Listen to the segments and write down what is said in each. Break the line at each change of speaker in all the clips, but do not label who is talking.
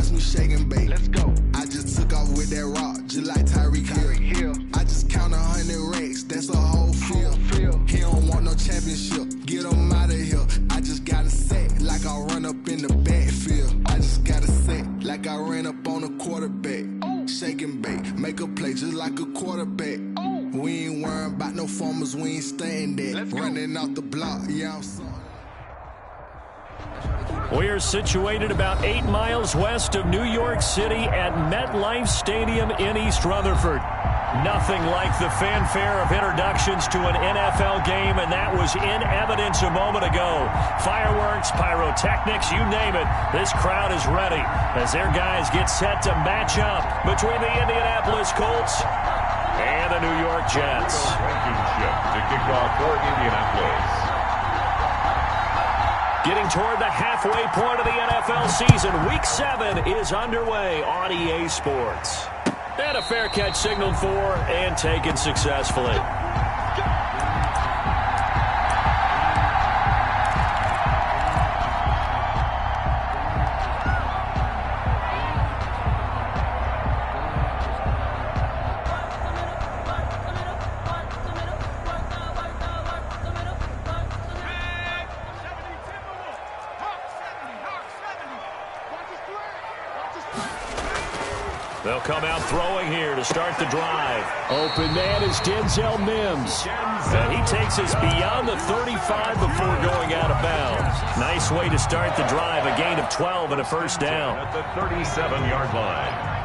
watch me shake and bake. Let's go. I just took off with that rock, just like Tyreek Hill. I just count 100 racks, that's a whole field. He don't want no championship, get him out of here. I just gotta set like I run up in the backfield. I just gotta set like I ran up on a quarterback. Shake and bake, make a play just like a quarterback. We ain't worrying about no formers, we ain't staying there. Running out the block, yeah, I'm sorry.
We're situated about 8 miles west of New York City at MetLife Stadium in East Rutherford. Nothing like the fanfare of introductions to an NFL game, and that was in evidence a moment ago. Fireworks, pyrotechnics, you name it. This crowd is ready as their guys get set to match up between the Indianapolis Colts and the New York Jets.
Championship to kick off for Indianapolis.
Getting toward the halfway point of the NFL season, Week 7 is underway on EA Sports. And a fair catch signaled for and taken successfully. They'll come out throwing here to start the drive. Open man is Denzel Mims. And he takes us beyond the 35 before going out of bounds. Nice way to start the drive. A gain of 12 and a first down.
At the 37-yard line.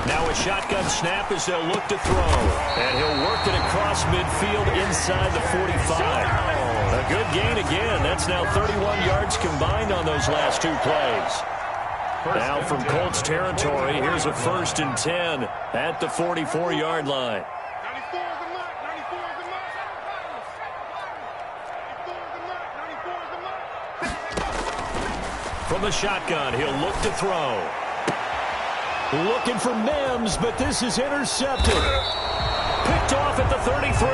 Now a shotgun snap as they'll look to throw. And he'll work it across midfield inside the 45. A good gain again. That's now 31 yards combined on those last two plays. Now from Colts territory, here's a 1st and 10 at the 44-yard line. From the shotgun, he'll look to throw. Looking for Mims, but this is intercepted. Picked off at the 33,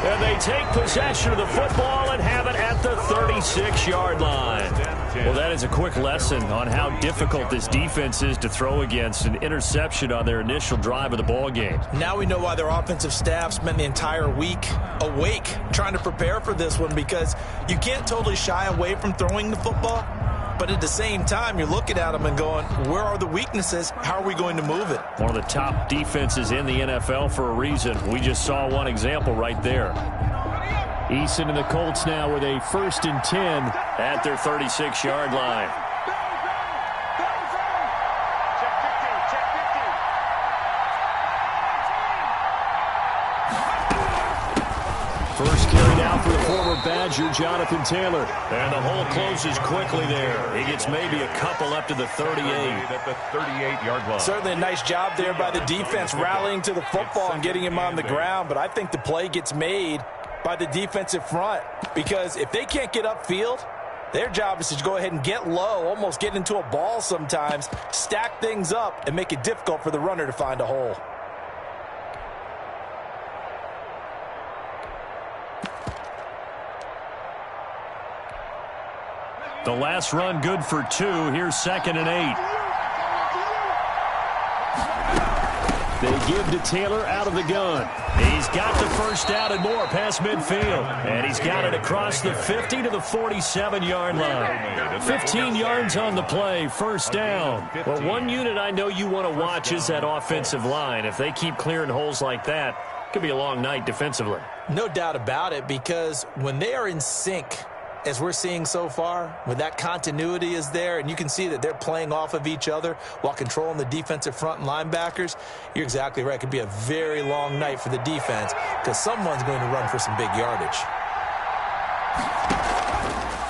and they take possession of the football and have it at the 36-yard line. Well, that is a quick lesson on how difficult this defense is to throw against. An interception on their initial drive of the ball game.
Now we know why their offensive staff spent the entire week awake trying to prepare for this one, because you can't totally shy away from throwing the football. But at the same time, you're looking at them and going, where are the weaknesses? How are we going to move it?
One of the top defenses in the NFL for a reason. We just saw one example right there. Eason and the Colts now with a 1st and 10 at their 36-yard line. First carry now for the former Badger, Jonathan Taylor. And the hole closes quickly there. He gets maybe a couple up to the 38.
At the 38-yard line.
Certainly a nice job there by the defense rallying to the football and getting him on the ground. But I think the play gets made by the defensive front, because if they can't get upfield, their job is to go ahead and get low, almost get into a ball sometimes, stack things up, and make it difficult for the runner to find a hole.
The last run good for 2. Here's 2nd and 8. They give to Taylor out of the gun. He's got the first down and more past midfield. And he's got it across the 50 to the 47-yard line. 15 yards on the play, first down. Well, one unit I know you want to watch is that offensive line. If they keep clearing holes like that, it could be a long night defensively.
No doubt about it, because when they are in sync, as we're seeing so far, when that continuity is there and you can see that they're playing off of each other while controlling the defensive front and linebackers, you're exactly right. It could be a very long night for the defense, because someone's going to run for some big yardage.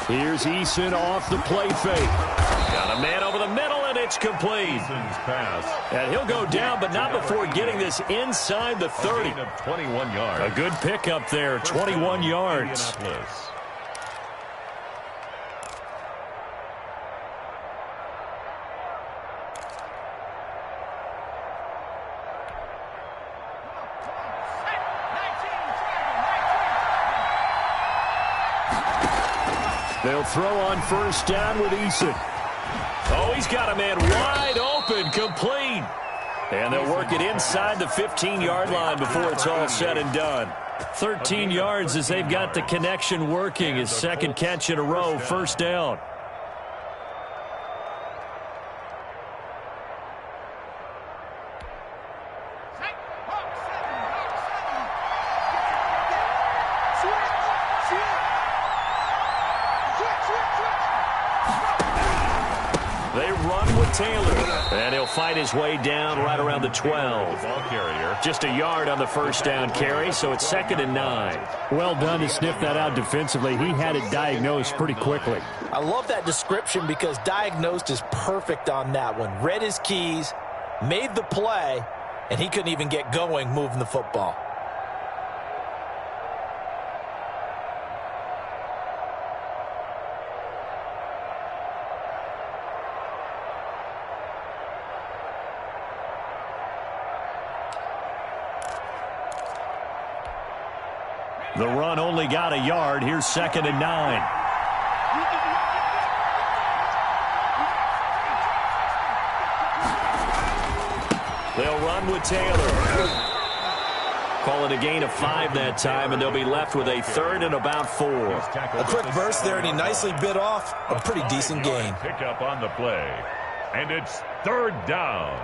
Here's Eason off the play fake. Got a man over the middle, and it's complete.
Pass.
And he'll go down, but not before getting this inside the 30.
21 yards.
A good pickup there, 21 yards. They'll throw on first down with Eason. Oh, he's got a man wide open, complete. And they'll work it inside the 15-yard line before it's all said and done. 13 yards as they've got the connection working. His second catch in a row, first down. They run with Taylor, and he'll fight his way down right around the 12. Just a yard on the first down carry, so it's 2nd and 9.
Well done to sniff that out defensively. He had it diagnosed pretty quickly.
I love that description because diagnosed is perfect on that one. Read his keys, made the play, and he couldn't even get going moving the football.
The run only got a yard. Here's 2nd and 9. They'll run with Taylor. Call it a gain of 5 that time, and they'll be left with a 3rd and about 4.
A quick burst there, and he nicely bit off a pretty decent gain.
Pick up on the play, and it's 3rd down.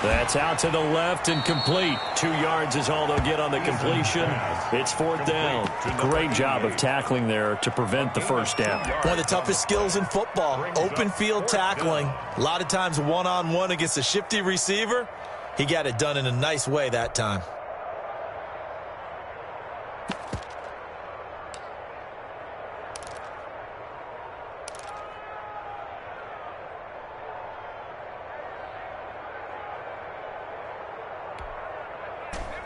That's out to the left and complete. 2 yards is all they'll get on the completion. It's 4th down. Great job of tackling there to prevent the first down.
One of the toughest skills in football, open field tackling. A lot of times one-on-one against a shifty receiver. He got it done in a nice way that time.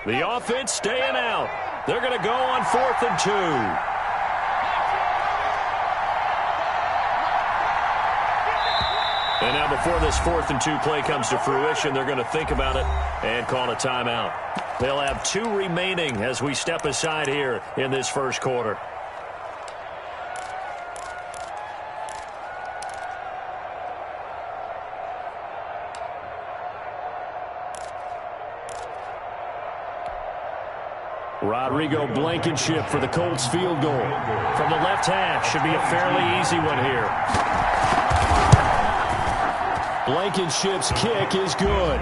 The offense staying out. They're going to go on 4th and 2. And now before this 4th and 2 play comes to fruition, they're going to think about it and call a timeout. They'll have 2 remaining as we step aside here in this first quarter. Rodrigo Blankenship for the Colts field goal. From the left hash, should be a fairly easy one here. Blankenship's kick is good.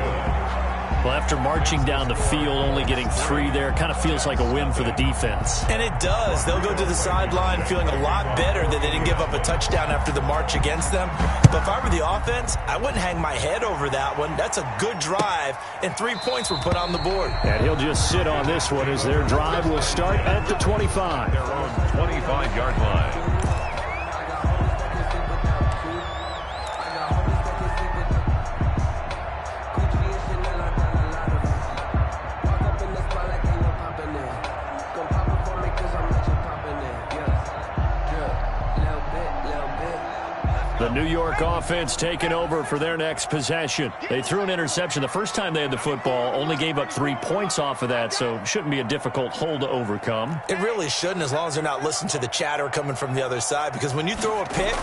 Well, after marching down the field, only getting 3 there, kind of feels like a win for the defense.
And it does. They'll go to the sideline feeling a lot better that they didn't give up a touchdown after the march against them. But if I were the offense, I wouldn't hang my head over that one. That's a good drive, and 3 points were put on the board.
And he'll just sit on this one as their drive will start at the 25.
Their own 25-yard line.
The New York offense taking over for their next possession. They threw an interception the first time they had the football, only gave up 3 points off of that, so it shouldn't be a difficult hole to overcome.
It really shouldn't, as long as they're not listening to the chatter coming from the other side, because when you throw a pick,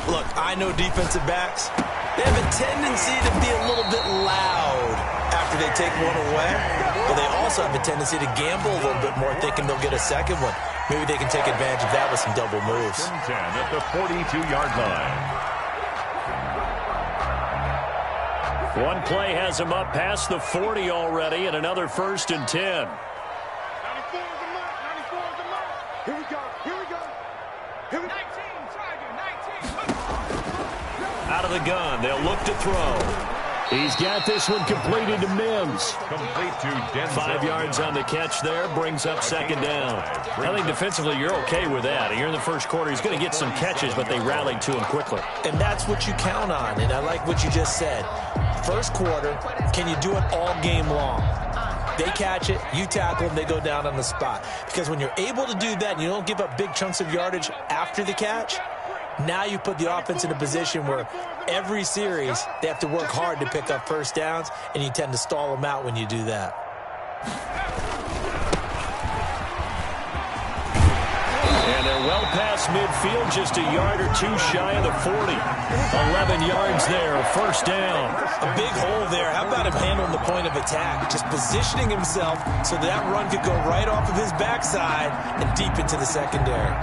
look, I know defensive backs, they have a tendency to be a little bit loud after they take one away, but they also have a tendency to gamble a little bit more, thinking they'll get a second one. Maybe they can take advantage of that with some double moves.
10 at the 42-yard line.
One play has him up past the 40 already, and another 1st and 10.
94 is the mark. 94 is the mark. Here we go. Here we go. Here we go. 19, Tiger, 19.
Out of the gun, they'll look to throw. He's got this one completed to Mims.
Complete to Denzel.
5 yards on the catch there, brings up 2nd down. I think defensively you're okay with that. Here in the first quarter, he's going to get some catches, but they rallied to him quickly.
And that's what you count on, and I like what you just said. First quarter, can you do it all game long? They catch it, you tackle them, they go down on the spot. Because when you're able to do that and you don't give up big chunks of yardage after the catch, now you put the offense in a position where every series they have to work hard to pick up first downs, and you tend to stall them out when you do that.
And they're well past midfield, just a yard or two shy of the 40. 11 yards there, first down.
A big hole there. How about him handling the point of attack? Just positioning himself so that run could go right off of his backside and deep into the secondary.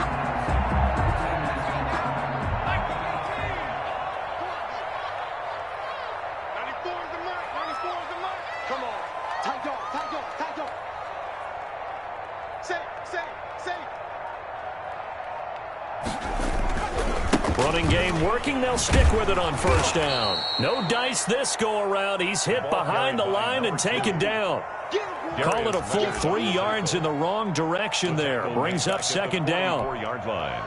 Running game working, they'll stick with it on first down. No dice this go-around. He's hit behind the line and taken down. Call it a full 3 yards in the wrong direction there. Brings up second down.
4-yard line.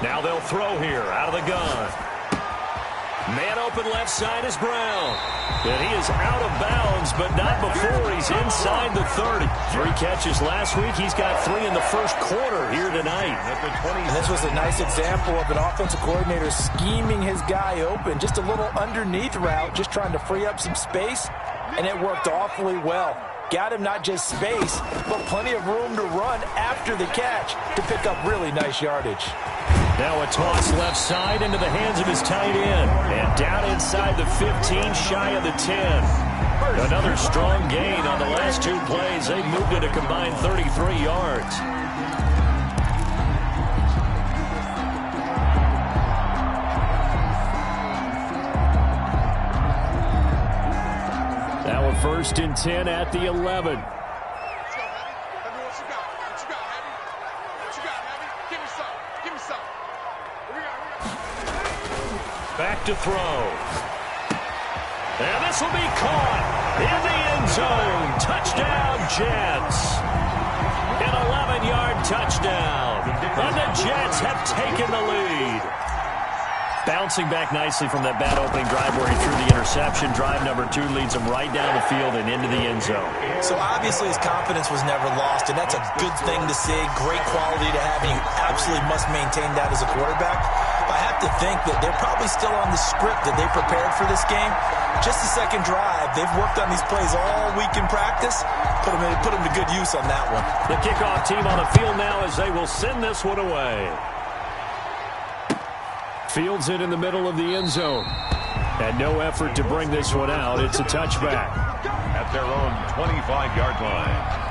Now they'll throw here out of the gun. Man open left side is Brown. And he is out of bounds, but not before he's inside the 30. 3 catches last week. He's got 3 in the first quarter here tonight.
And this was a nice example of an offensive coordinator scheming his guy open. Just a little underneath route, just trying to free up some space, and it worked awfully well. Got him not just space, but plenty of room to run after the catch to pick up really nice yardage.
Now a toss left side into the hands of his tight end. And down inside the 15, shy of the 10. Another strong gain on the last 2 plays. They moved it a combined 33 yards. Now a 1st and 10 at the 11. Back to throw. And this will be caught in the end zone. Touchdown, Jets. An 11-yard touchdown. And the Jets have taken the lead. Bouncing back nicely from that bad opening drive where he threw the interception. Drive number 2 leads him right down the field and into the end zone.
So obviously his confidence was never lost, and that's a good thing to see. Great quality to have, and you absolutely must maintain that as a quarterback. I have to think that they're probably still on the script that they prepared for this game. Just the second drive. They've worked on these plays all week in practice. Put them to good use on that one.
The kickoff team on the field now as they will send this one away. Fields it in the middle of the end zone. And no effort to bring this one out. It's a touchback.
At their own 25-yard line.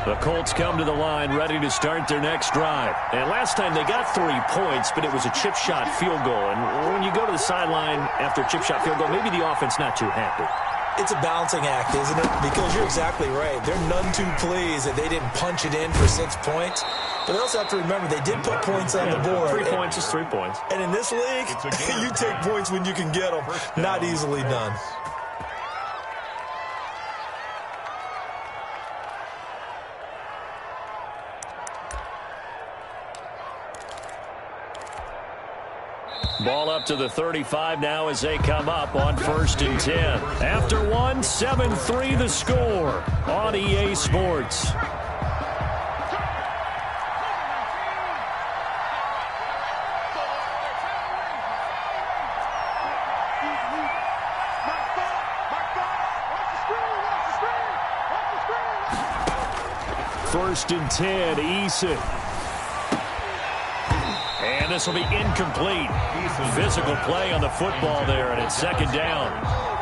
The Colts come to the line ready to start their next drive. And last time they got 3 points, but it was a chip shot field goal. And when you go to the sideline after a chip shot field goal, maybe the offense not too happy.
It's a balancing act, isn't it? Because you're exactly right. They're none too pleased that they didn't punch it in for 6 points. But they also have to remember they did put points on the board.
3 points is 3 points.
And in this league, you take points when you can get them. Not easily done.
Ball up to the 35 now as they come up on 1st and 10. After 1, 7-3 the score on EA Sports. First and 10, Eason. And this will be incomplete. Physical play on the football there, and it's second down.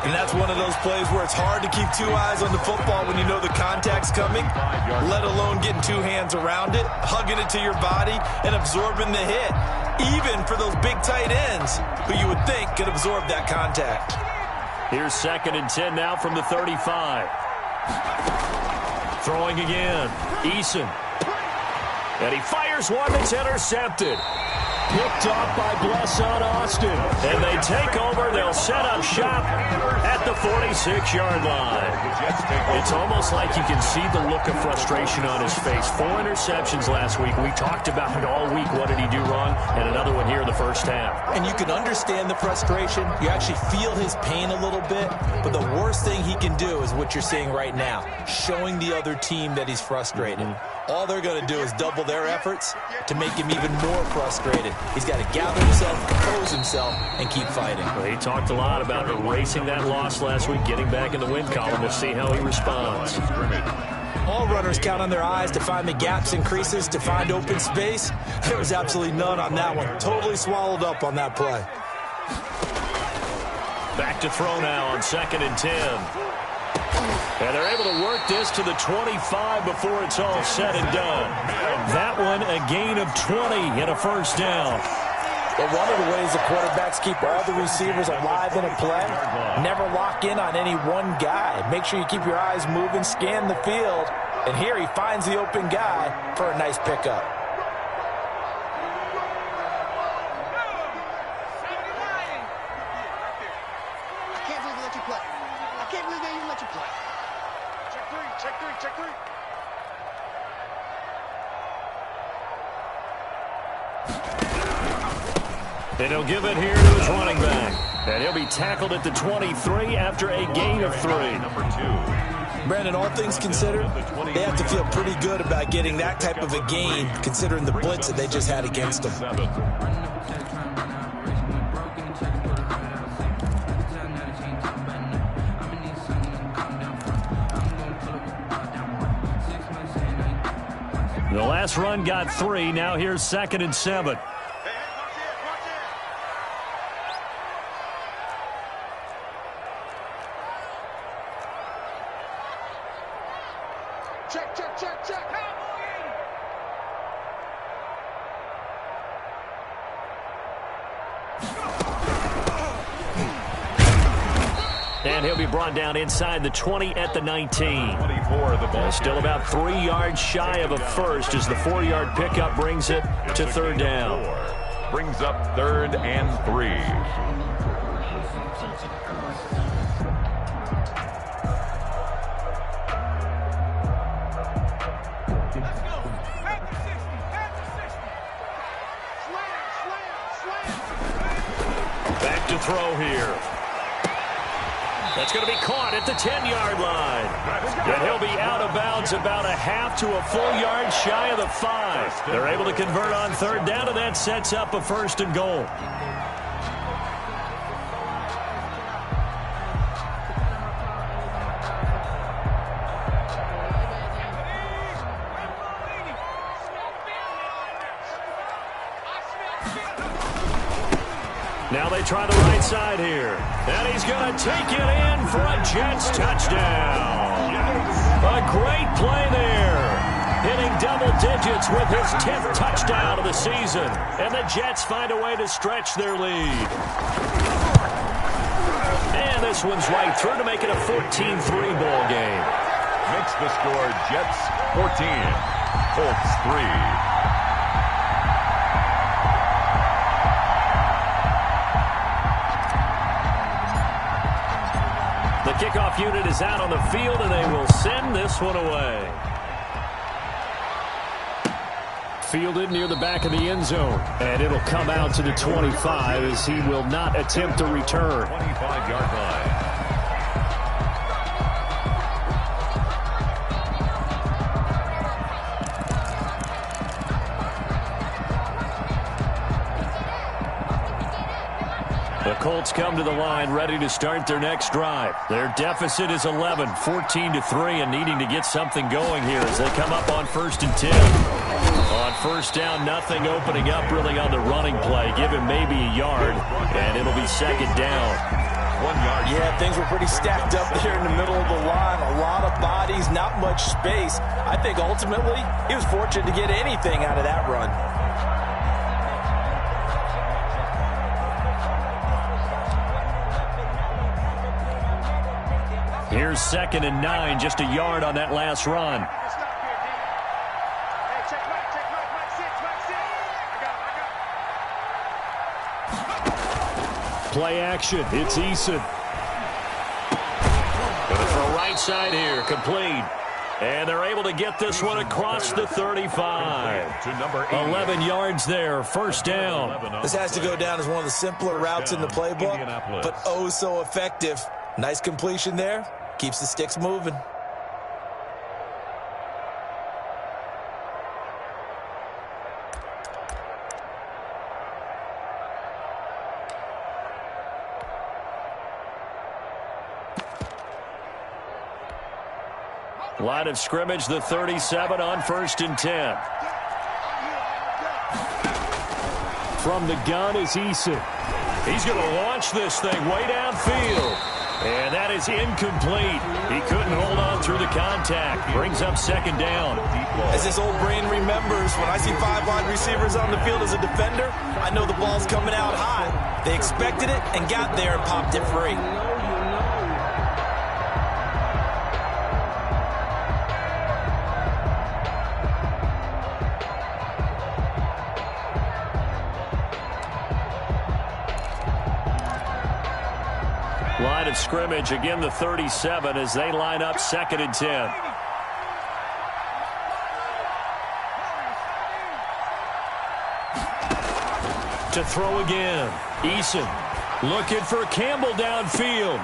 And that's one of those plays where it's hard to keep two eyes on the football when you know the contact's coming, let alone getting two hands around it, hugging it to your body, and absorbing the hit, even for those big tight ends who you would think could absorb that contact.
Here's 2nd and 10 now from the 35. Throwing again. Eason. And he fires one that's intercepted. Picked off by Blesson Austin. And they take over. They'll set up shop at the 46-yard line. It's almost like you can see the look of frustration on his face. 4 interceptions last week. We talked about it all week. What did he do wrong? And another one here in the first half.
And you can understand the frustration. You actually feel his pain a little bit. But the worst thing he can do is what you're seeing right now, showing the other team that he's frustrated. All they're going to do is double their efforts to make him even more frustrated. He's got to gather himself, compose himself, and keep fighting.
Well, he talked a lot about erasing that loss last week, getting back in the win column. We'll see how he responds.
All runners count on their eyes to find the gaps and creases, to find open space. There was absolutely none on that one. Totally swallowed up on that play.
Back to throw now on 2nd and 10. And they're able to work this to the 25 before it's all said and done. That one, a gain of 20 and a first down.
But one of the ways the quarterbacks keep all the receivers alive in a play, never lock in on any one guy. Make sure you keep your eyes moving, scan the field. And here he finds the open guy for a nice pickup.
And he'll give it here to his running back. And he'll be tackled at the 23 after a gain of 3.
Brandon, all things considered, they have to feel pretty good about getting that type of a gain, considering the blitz that they just had against them.
The last run got 3. Now here's 2nd and 7. And he'll be brought down inside the 20 at the 19.
24, the ball.
Still about 3 yards shy of a first as the 4-yard pickup brings it to 3rd down.
Brings up 3rd and 3.
Back to throw here. That's going to be caught at the 10-yard line. And he'll be out of bounds about a half to a full yard shy of the 5. They're able to convert on 3rd down, and that sets up a 1st and goal. Now they try the right side here. And he's going to take it in for a Jets touchdown. A great play there. Hitting double digits with his 10th touchdown of the season. And the Jets find a way to stretch their lead. And this one's right through to make it a 14-3 ball game.
Makes the score Jets 14, Colts 3.
The kickoff unit is out on the field, and they will send this one away. Fielded near the back of the end zone, and it'll come out to the 25 as he will not attempt to return.
25-yard line.
The Colts come to the line ready to start their next drive. Their deficit is 11, 14-3, and needing to get something going here as they come up on 1st and 10. On 1st down, nothing opening up really on the running play. Give him maybe a yard, and it'll be 2nd down.
1 yard
Yeah, things were pretty stacked up there in the middle of the line. A lot of bodies, not much space. I think ultimately he was fortunate to get anything out of that run.
Here's 2nd and 9, just a yard on that last run.
Hey, check Mike, sit. I got.
Play action. It's Eason. Gonna throw right side here. Complete. And they're able to get this one across the 35.
To number 8.
11 yards there. First down.
This has to go down as one of the simpler routes in the playbook,
Indianapolis.
but oh so effective. Nice completion there. Keeps the sticks moving.
Line of scrimmage, the 37 on 1st and 10. From the gun is Eason. He's going to launch this thing way downfield. And that is incomplete. He couldn't hold on through the contact. Brings up 2nd down.
As this old brain remembers, when I see 5 wide receivers on the field as a defender, I know the ball's coming out high. They expected it and got there and popped it free.
Line of scrimmage, again the 37 as they line up 2nd and 10. To throw again. Eason looking for Campbell downfield.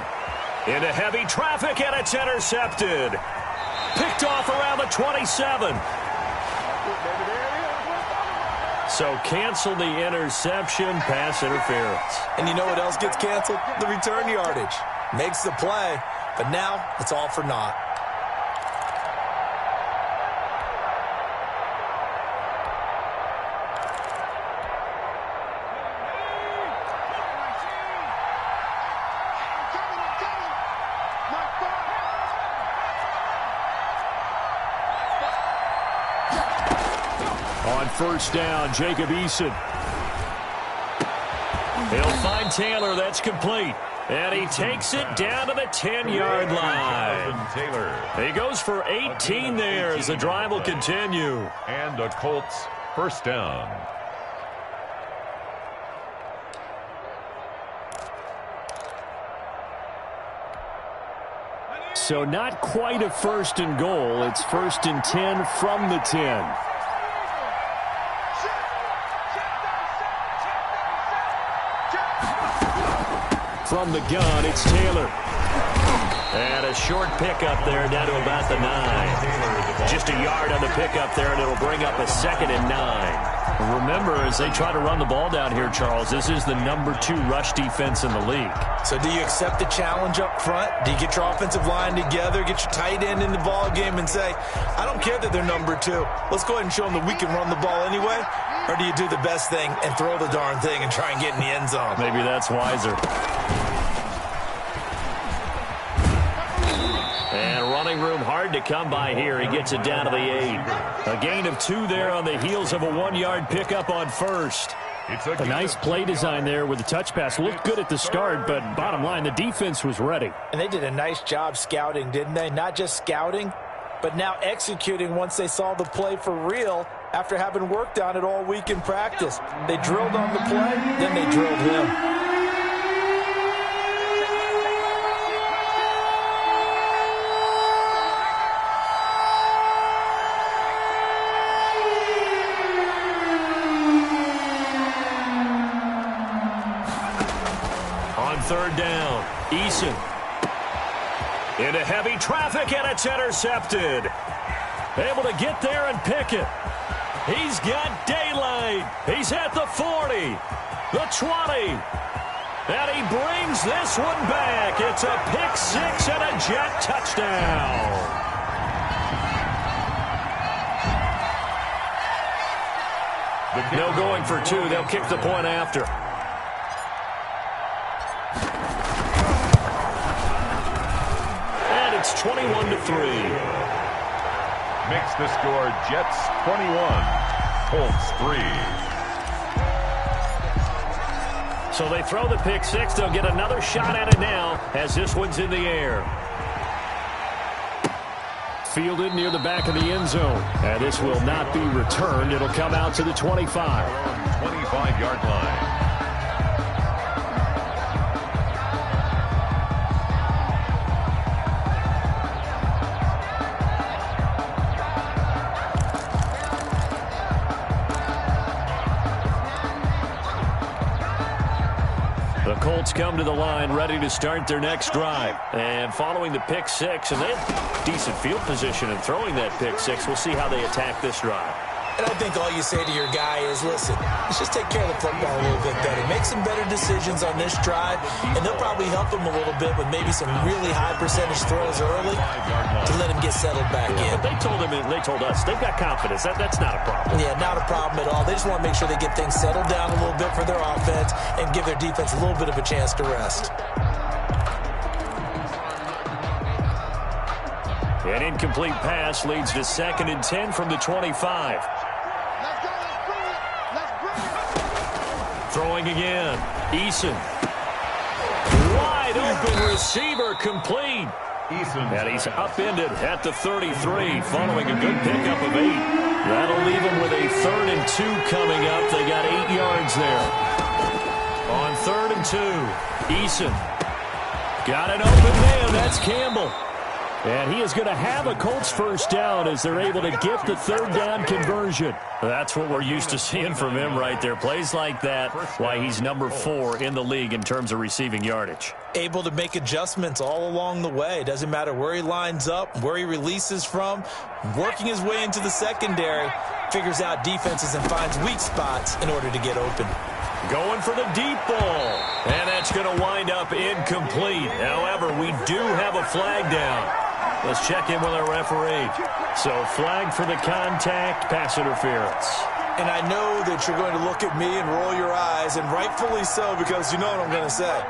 Into heavy traffic, and it's intercepted. Picked off around the 27. So cancel the interception, pass interference.
And you know what else gets canceled? The return yardage. Makes the play, but now it's all for naught.
On 1st down, Jacob Eason. He'll find Taylor. That's complete. And he takes it down to the 10-yard line.
Taylor.
He goes for 18 there as the drive will continue.
And a Colts first down.
So not quite a 1st and goal. It's 1st and 10 from the 10. From the gun, it's Taylor. And a short pickup there down to about the 9. Just a yard on the pickup there, and it'll bring up a 2nd and 9. Remember, as they try to run the ball down here, Charles, this is the number 2 rush defense in the league.
So do you accept the challenge up front? Do you get your offensive line together, get your tight end in the ball game and say, I don't care that they're number 2. Let's go ahead and show them that we can run the ball anyway? Or do you do the best thing and throw the darn thing and try and get in the end zone?
Maybe that's wiser. And running room hard to come by here. He gets it down to the 8. A gain of 2 there on the heels of a 1-yard pickup on 1st. A nice play design there with the touch pass. Looked good at the start, but bottom line, the defense was ready.
And they did a nice job scouting, didn't they? Not just scouting, but now executing once they saw the play for real after having worked on it all week in practice. They drilled on the play, then they drilled him.
On 3rd down, Eason. Into heavy traffic, and it's intercepted. Able to get there and pick it. He's got daylight. He's at the 40, the 20. And he brings this one back. It's a pick 6 and a jet touchdown. No going for 2. They'll kick the point after. 21-3.
Makes the score Jets 21, Colts 3.
So they throw the pick six. They'll get another shot at it now as this one's in the air. Fielded near the back of the end zone. And this will not be returned. It'll come out to the 25.
25-yard line.
The Colts come to the line ready to start their next drive. And following the pick six, and they have decent field position in throwing that pick six. We'll see how they attack this drive.
And I think all you say to your guy is, listen, let's just take care of the football a little bit better. Make some better decisions on this drive, and they'll probably help him a little bit with maybe some really high percentage throws early to let him get settled back in.
But they told us they've got confidence. That's not a problem.
Yeah, not a problem at all. They just want to make sure they get things settled down a little bit for their offense and give their defense a little bit of a chance to rest.
An incomplete pass leads to 2nd and 10 from the 25. Throwing again. Eason. Wide open receiver complete. And he's upended at the 33 following a good pickup of 8. That'll leave him with a 3rd and 2 coming up. They got 8 yards there. On 3rd and 2, Eason. Got an open man. That's Campbell. And he is going to have a Colts first down as they're able to get the 3rd down conversion. That's what we're used to seeing from him right there. Plays like that, why he's number 4 in the league in terms of receiving yardage.
Able to make adjustments all along the way. Doesn't matter where he lines up, where he releases from. Working his way into the secondary, figures out defenses and finds weak spots in order to get open.
Going for the deep ball. And that's going to wind up incomplete. However, we do have a flag down. Let's check in with our referee. So, flag for the contact, pass interference.
And I know that you're going to look at me and roll your eyes, and rightfully so, because you know what I'm going to say.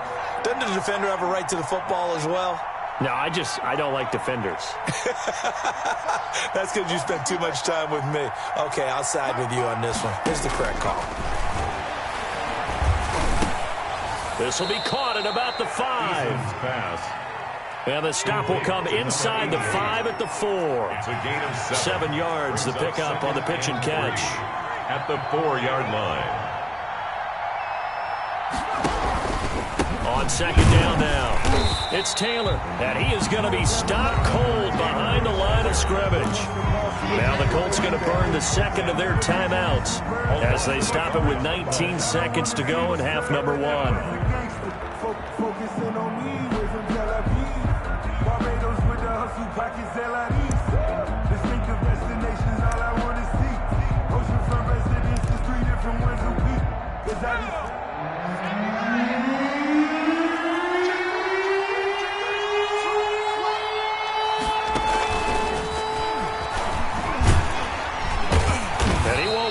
Doesn't the defender have a right to the football as well?
No, I don't like defenders.
That's because you spent too much time with me. Okay, I'll side with you on this one. Here's the correct call.
This will be caught at about the 5.
Pass.
And the stop will come inside the 5 at the 4.
It's a gain of
7 yards, the pickup on the pitch and catch.
At the 4-yard line.
On 2nd down now, it's Taylor, and he is going to be stopped cold behind the line of scrimmage. Now the Colts going to burn the 2nd of their timeouts as they stop it with 19 seconds to go in half number 1.
Focusing on me, we're from Tel Aviv. Barbados with the hustle pockets, distinctive destinations, all I want to see. Oceanfront residences, 3 different ones a week. 'Cause I just...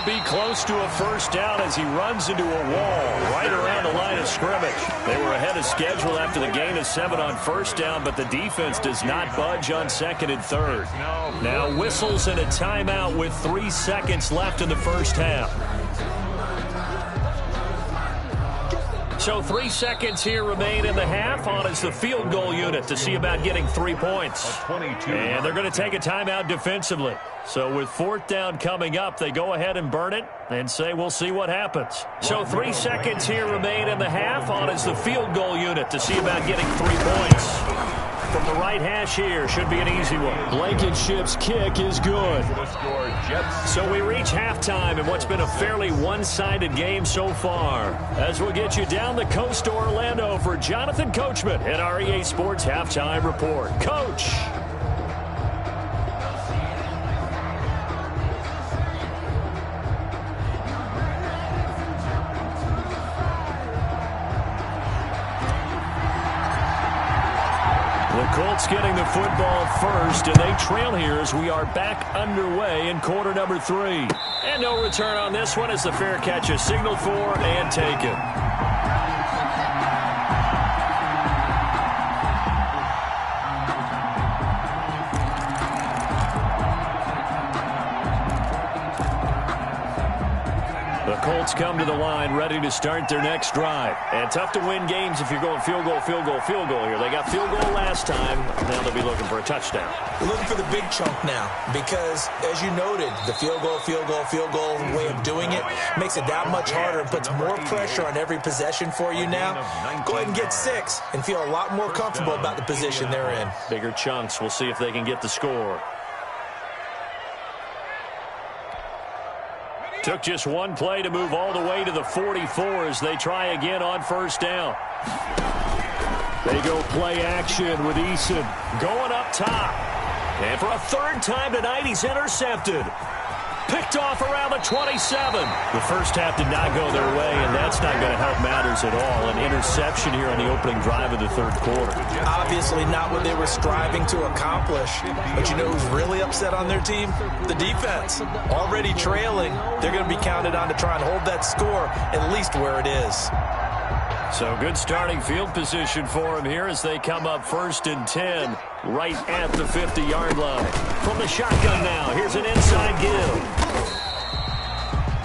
Be close to a first down as he runs into a wall right around the line of scrimmage. They were ahead of schedule after the gain of 7 on first down, but the defense does not budge on 2nd and 3rd. Now whistles and a timeout with 3 seconds left in the first half. So 3 seconds here remain in the half. On is the field goal unit to see about getting 3 points. And they're going to take a timeout defensively. So with 4th down coming up, they go ahead and burn it and say we'll see what happens. So 3 seconds here remain in the half. On is the field goal unit to see about getting 3 points. From the right hash here, should be an easy one. Blankenship's kick is good. So we reach halftime in what's been a fairly one-sided game so far. As we'll get you down the coast to Orlando for Jonathan Coachman at our EA Sports Halftime Report. Coach! Colts getting the football first, and they trail here as we are back underway in quarter number 3. And no return on this one as the fair catch is signaled for and taken. Colts come to the line, ready to start their next drive. And tough to win games if you're going field goal, field goal, field goal here. They got field goal last time. Now they'll be looking for a touchdown.
We're looking for the big chunk now because, as you noted, the field goal, field goal, field goal way of doing it makes it that much harder and puts more pressure on every possession for you now. Go ahead and get 6 and feel a lot more comfortable about the position they're in.
Bigger chunks. We'll see if they can get the score. Took just one play to move all the way to the 44 as they try again on first down. They go play action with Eason going up top. And for a third time tonight, he's intercepted. Picked off around the 27. The first half did not go their way, and that's not going to help matters at all. An interception here on the opening drive of the third quarter.
Obviously not what they were striving to accomplish. But you know who's really upset on their team? The defense. Already trailing, they're going to be counted on to try and hold that score at least where it is.
So good starting field position for him here as they come up 1st and 10 right at the 50-yard line. From the shotgun now, here's an inside give.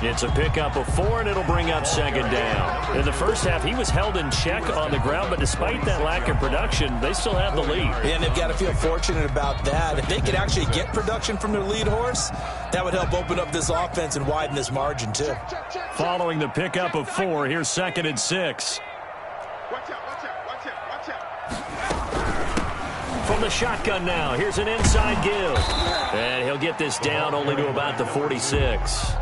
It's a pickup of 4, and it'll bring up 2nd down. In the first half, he was held in check on the ground, but despite that lack of production, they still have the lead.
And they've got to feel fortunate about that. If they could actually get production from their lead horse, that would help open up this offense and widen this margin, too.
Following the pickup of 4, here's 2nd and 6. From the shotgun now, here's an inside give. And he'll get this down only to about the 46.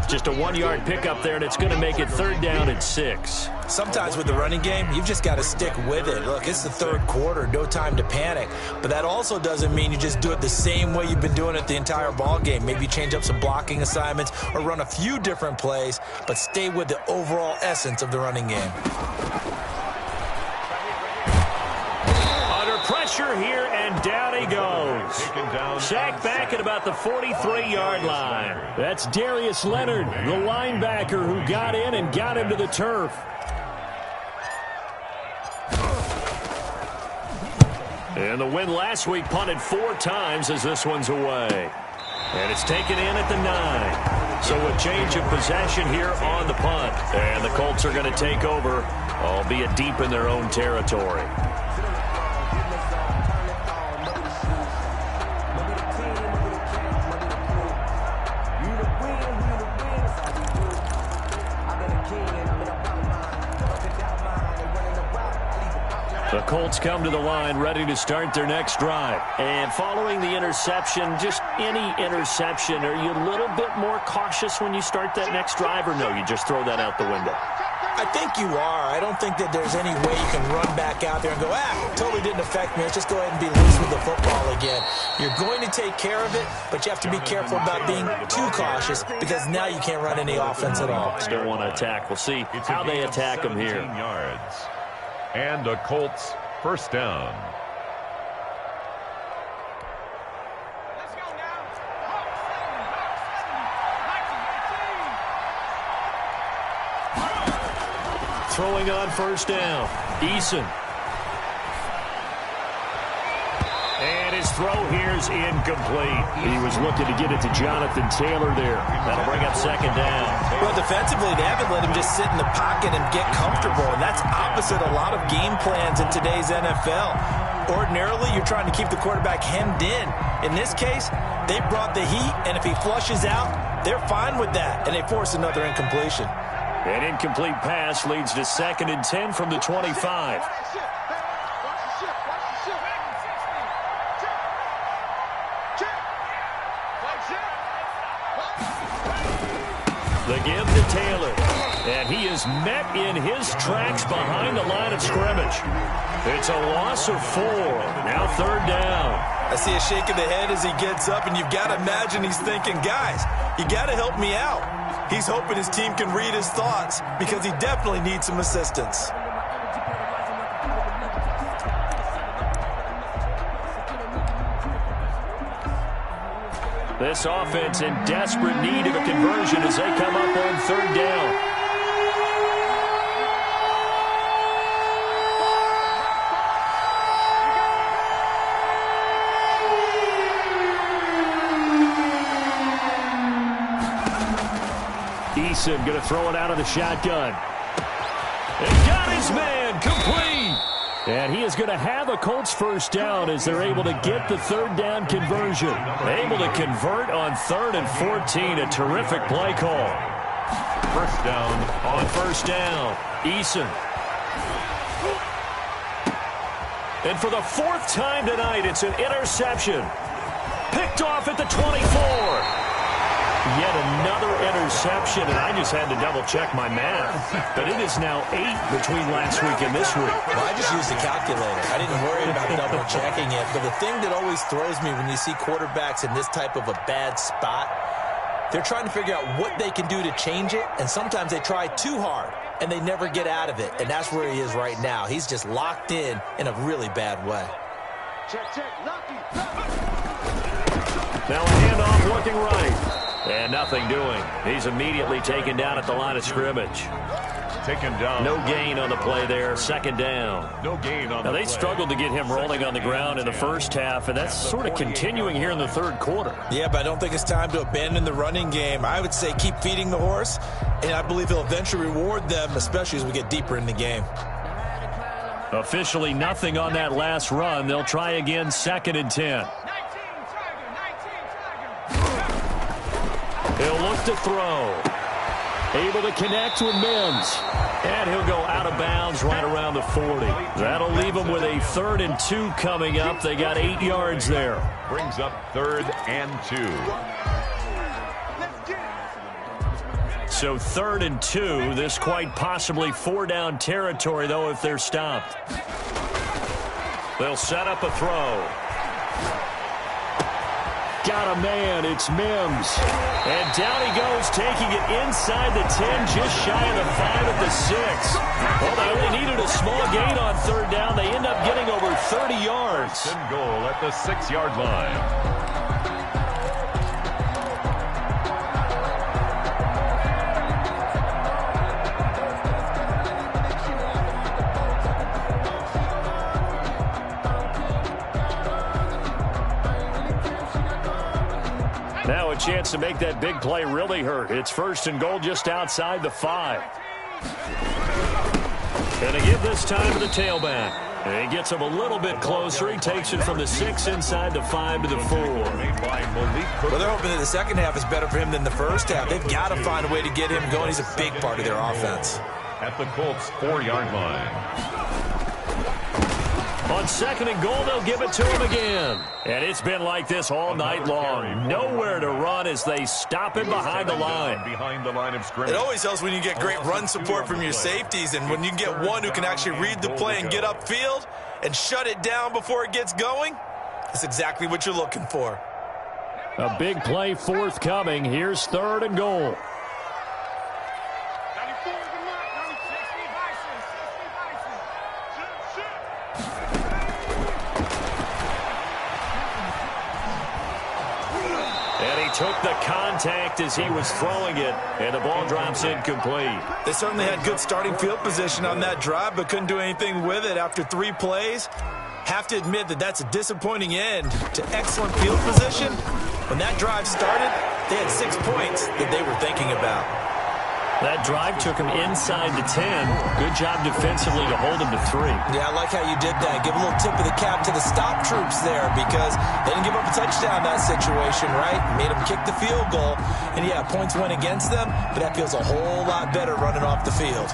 Just a 1-yard pickup there, and it's going to make it 3rd down and 6.
Sometimes with the running game, you've just got to stick with it. Look, it's the third quarter, no time to panic. But that also doesn't mean you just do it the same way you've been doing it the entire ball game. Maybe change up some blocking assignments or run a few different plays, but stay with the overall essence of the running game.
Pressure here, and down he goes. Sacked back at about the 43-yard line. That's Darius Leonard, the linebacker who got in and got him to the turf. And the win last week punted 4 times as this one's away. And it's taken in at the 9. So a change of possession here on the punt. And the Colts are going to take over, albeit deep in their own territory. The Colts come to the line ready to start their next drive. And following the interception, just any interception, are you a little bit more cautious when you start that next drive, or no, you just throw that out the window?
I think you are. I don't think that there's any way you can run back out there and go, totally didn't affect me. Let's just go ahead and be loose with the football again. You're going to take care of it, but you have to be careful about being too cautious because now you can't run any offense at all.
Still want to attack. We'll see how they attack them here.
Yards. And a Colts 1st down.
Throwing on 1st down, Eason. And his throw here's incomplete. He was looking to get it to Jonathan Taylor there. That'll bring up 2nd down.
Well, defensively, they haven't let him just sit in the pocket and get comfortable, and that's opposite a lot of game plans in today's NFL. Ordinarily, you're trying to keep the quarterback hemmed in. In this case, they brought the heat, and if he flushes out, they're fine with that, and they force another incompletion.
An incomplete pass leads to 2nd and 10 from the 25. The give to Taylor. And he is met in his tracks behind the line of scrimmage. It's a loss of 4. Now 3rd down.
I see a shake of the head as he gets up, and you've got to imagine he's thinking, guys, you got to help me out. He's hoping his team can read his thoughts because he definitely needs some assistance.
This offense in desperate need of a conversion as they come up on 3rd down. Eason going to throw it out of the shotgun. And got his man complete. And he is going to have a Colts first down as they're able to get the third down conversion. Able to convert on 3rd and 14. A terrific play call.
First down
on first down. Eason. And for the 4th time tonight, it's an interception. Picked off at the 24. Yet another interception, and I just had to double-check my math. But it is now 8 between last week and this week.
Well, I just used the calculator. I didn't worry about double-checking it. But the thing that always throws me when you see quarterbacks in this type of a bad spot, they're trying to figure out what they can do to change it, and sometimes they try too hard, and they never get out of it. And that's where he is right now. He's just locked in a really bad way.
Check, lucky.
Now a handoff looking right. And nothing doing. He's immediately taken down at the line of scrimmage.
Taken down.
No gain on the play there. 2nd down.
No gain on the play.
Now, they struggled to get him rolling on the ground in the first half, and that's sort of continuing here in the 3rd quarter.
Yeah, but I don't think it's time to abandon the running game. I would say keep feeding the horse, and I believe he'll eventually reward them, especially as we get deeper in the game.
Officially nothing on that last run. They'll try again 2nd and 10. He'll look to throw. Able to connect with Mims. And he'll go out of bounds right around the 40. That'll leave him with a 3rd and 2 coming up. They got 8 yards there.
Brings up 3rd and 2.
So 3rd and 2. This quite possibly 4-down territory, though, if they're stopped. They'll set up a throw. Got a man. It's Mims. And down he goes, taking it inside the 10, just shy of the 5 at the 6. Well, they only needed a small gain on 3rd down. They end up getting over 30 yards.
And goal at the 6-yard line.
Now a chance to make that big play really hurt. It's 1st and goal just outside the 5. And to give this time to the tailback. And he gets him a little bit closer. He takes it from the 6 inside the 5 to the 4.
Well, they're hoping that the second half is better for him than the first half. They've got to find a way to get him going. He's a big part of their offense.
At the Colts' 4-yard line.
On 2nd and goal, they'll give it to him again. And it's been like this all night long. Nowhere to run as they stop him behind the line.
Behind the line of scrimmage.
It always helps when you get great run support from your safeties, and when you get one who can actually read the play and get upfield and shut it down before it gets going, that's exactly what you're looking for.
A big play forthcoming. Here's 3rd and goal. Took the contact as he was throwing it, and the ball drops incomplete.
They certainly had good starting field position on that drive, but couldn't do anything with it after 3 plays. Have to admit that that's a disappointing end to excellent field position. When that drive started, they had 6 points that they were thinking about.
That drive took him inside the 10. Good job defensively to hold him to 3.
Yeah, I like how you did that. Give a little tip of the cap to the stop troops there because they didn't give up a touchdown in that situation, right? Made them kick the field goal. And, yeah, points went against them, but that feels a whole lot better running off the field.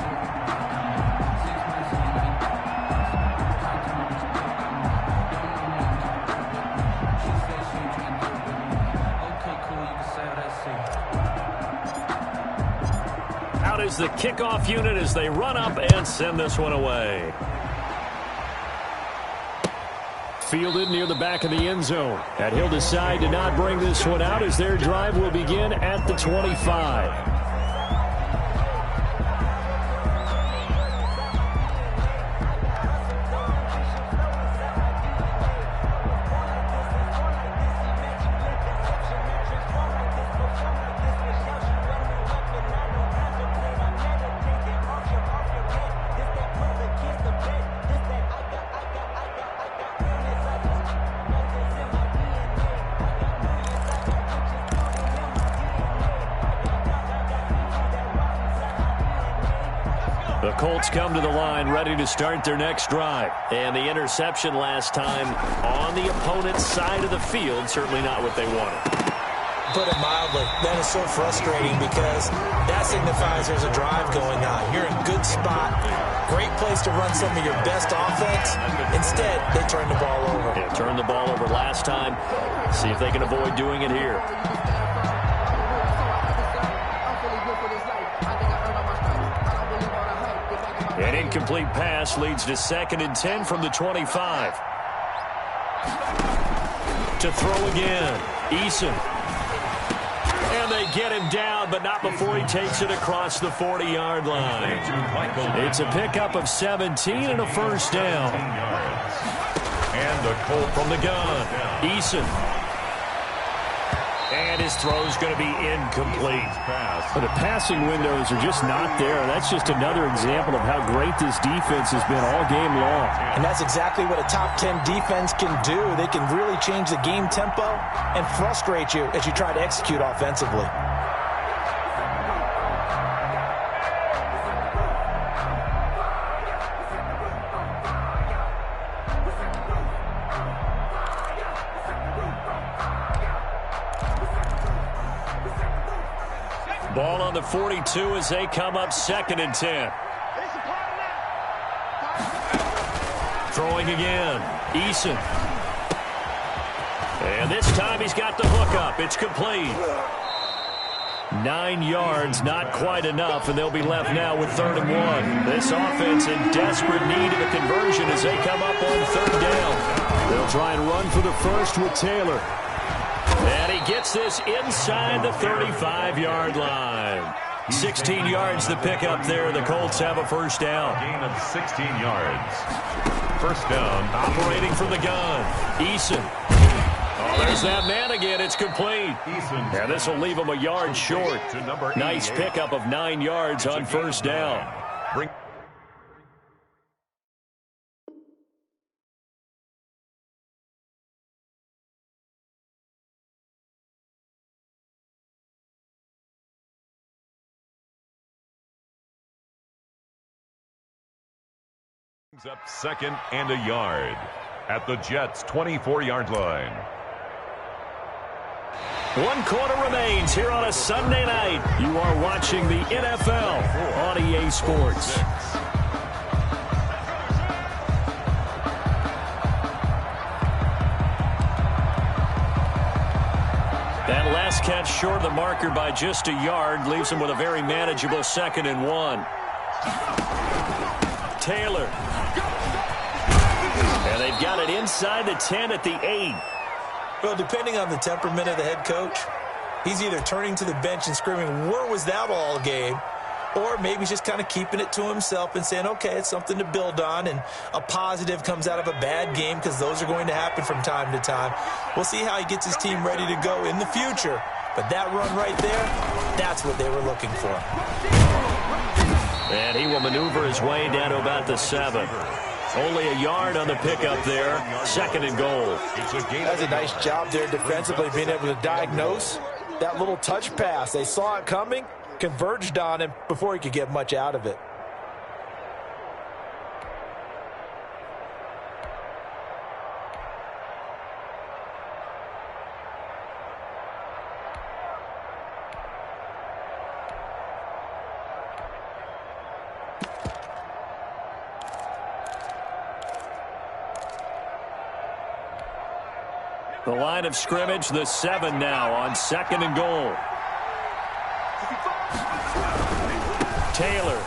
Is the kickoff unit as they run up and send this one away. Fielded near the back of the end zone. And he'll decide to not bring this one out as their drive will begin at the 25. The Colts come to the line ready to start their next drive.
And the interception last time on the opponent's side of the field, certainly not what they wanted.
Put it mildly, that is so frustrating because that signifies there's a drive going on. You're in a good spot, great place to run some of your best offense. Instead, they turn the ball over.
Yeah, turned the ball over last time. See if they can avoid doing it here. An incomplete pass leads to 2nd and 10 from the 25. To throw again, Eason. And they get him down, but not before he takes it across the 40-yard line. It's a pickup of 17 and a first down.
And the Colts
from the gun, Eason. And his throw's going to be incomplete.
But the passing windows are just not there. That's just another example of how great this defense has been all game long.
And that's exactly what a top 10 defense can do. They can really change the game tempo and frustrate you as you try to execute offensively.
Ball on the 42 as they come up 2nd and 10. Throwing again, Eason. And this time he's got the hook up. It's complete. 9 yards, not quite enough, and they'll be left now with 3rd and 1. This offense in desperate need of a conversion as they come up on 3rd down.
They'll try and run for the first with Taylor.
And he gets this inside the 35-yard line. 16 yards to pick up there. The Colts have a first down.
Gain of 16 yards. First down.
Operating from the gun, Eason. Oh, there's that man again. It's complete. Yeah, this will leave him a yard short. Nice pickup of 9 yards on first down.
Up 2nd and a yard at the Jets' 24-yard line.
1 quarter remains here on a Sunday night. You are watching the NFL on EA Sports. That last catch short of the marker by just a yard leaves him with a very manageable 2nd and 1. Taylor. And they've got it inside the 10 at the 8.
Well, depending on the temperament of the head coach, he's either turning to the bench and screaming, "Where was that all game?" Or maybe he's just kind of keeping it to himself and saying, okay, it's something to build on, and a positive comes out of a bad game because those are going to happen from time to time. We'll see how he gets his team ready to go in the future. But that run right there, that's what they were looking for.
And he will maneuver his way down to about the 7. Only a yard on the pickup there. 2nd and goal.
That's a nice job there defensively, being able to diagnose that little touch pass. They saw it coming, converged on him before he could get much out of it.
The line of scrimmage, the 7 now on 2nd and goal. Taylor.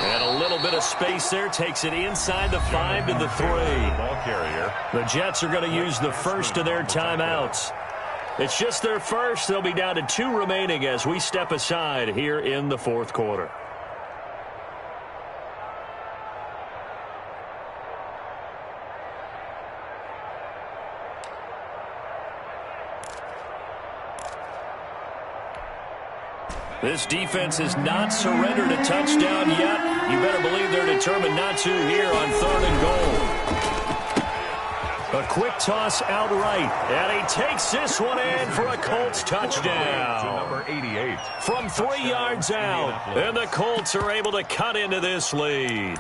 And a little bit of space there. Takes it inside the 5 to the 3.
Ball carrier.
The Jets are going to use the first of their timeouts. It's just their first. They'll be down to 2 remaining as we step aside here in the 4th quarter. This defense has not surrendered a touchdown yet. You better believe they're determined not to here on 3rd and goal. A quick toss out right. And he takes this one in for a Colts touchdown.
Number 88.
From 3 yards out. And the Colts are able to cut into this lead.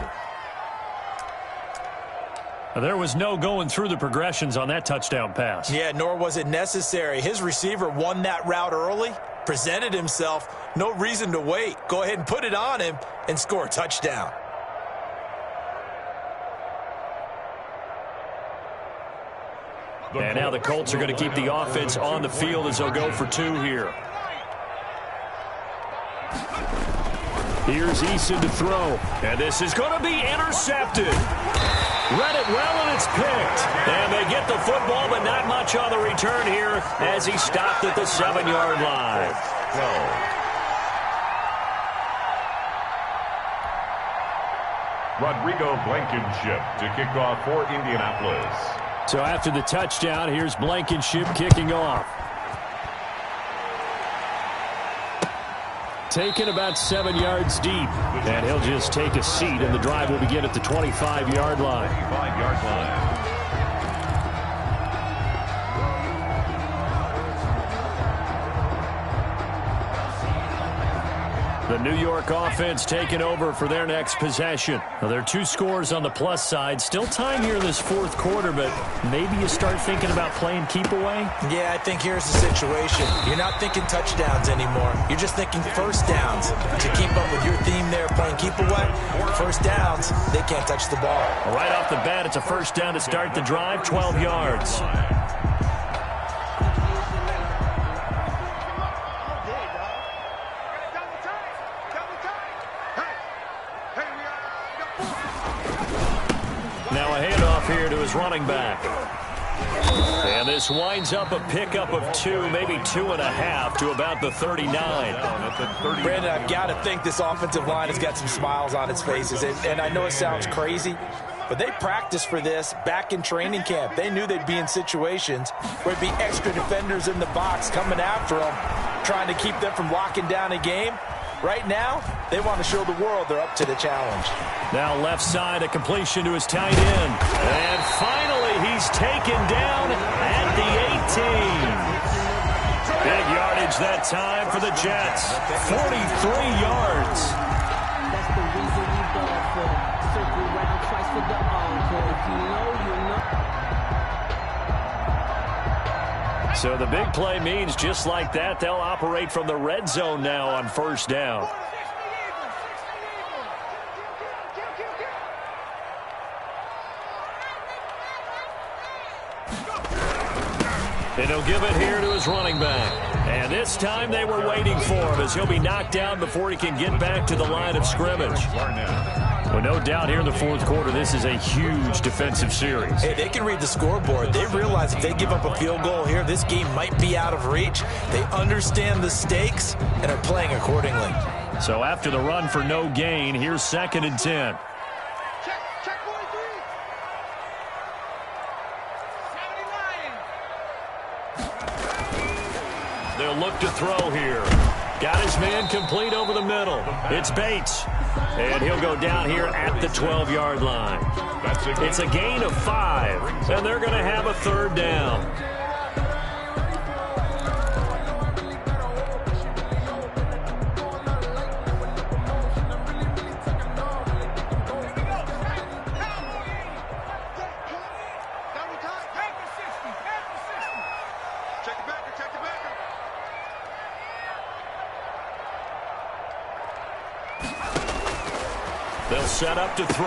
There was no going through the progressions on that touchdown pass.
Yeah, nor was it necessary. His receiver won that route early, presented himself. No reason to wait. Go ahead and put it on him and score a touchdown.
And now the Colts are going to keep the offense on the field as they'll go for 2 here. Here's Eason to throw. And this is going to be intercepted. Read it well, and it's picked. And they get the football, but not much on the return here as he stopped at the 7-yard line.
Rodrigo Blankenship to kick off for Indianapolis.
So after the touchdown, here's Blankenship kicking off. Taken about 7 yards deep. And he'll just take a seat, and the drive will begin at the 25-yard line.
25-yard line.
The New York offense taking over for their next possession. Now, there are 2 scores on the plus side. Still time here in this 4th quarter, but maybe you start thinking about playing keep away?
Yeah, I think here's the situation. You're not thinking touchdowns anymore. You're just thinking first downs. To keep up with your theme there, playing keep away, first downs, they can't touch the ball.
Right off the bat, it's a first down to start the drive, 12 yards. Now a handoff here to his running back. And this winds up a pickup of 2, maybe 2.5 to about the 39.
Brandon, I've got to think this offensive line has got some smiles on its faces. And I know it sounds crazy, but they practiced for this back in training camp. They knew they'd be in situations where there'd be extra defenders in the box coming after them, trying to keep them from locking down a game. Right now, they want to show the world they're up to the challenge.
Now left side, a completion to his tight end. And finally, he's taken down at the 18. Big yardage that time for the Jets. 43 yards.
That's the reason we ball for. Circle round twice for the encore. If you know, you know.
So the big play means just like that, they'll operate from the red zone now on first down. And he'll give it here to his running back. And this time they were waiting for him as he'll be knocked down before he can get back to the line of scrimmage. Well, no doubt here in the 4th quarter, this is a huge defensive series.
Hey, they can read the scoreboard. They realize if they give up a field goal here, this game might be out of reach. They understand the stakes and are playing accordingly.
So after the run for no gain, here's 2nd and 10. They'll look to throw here. Got his man complete over the middle. It's Bates. And he'll go down here at the 12-yard line. It's a gain of 5. And they're going to have a 3rd down. They'll set up to throw.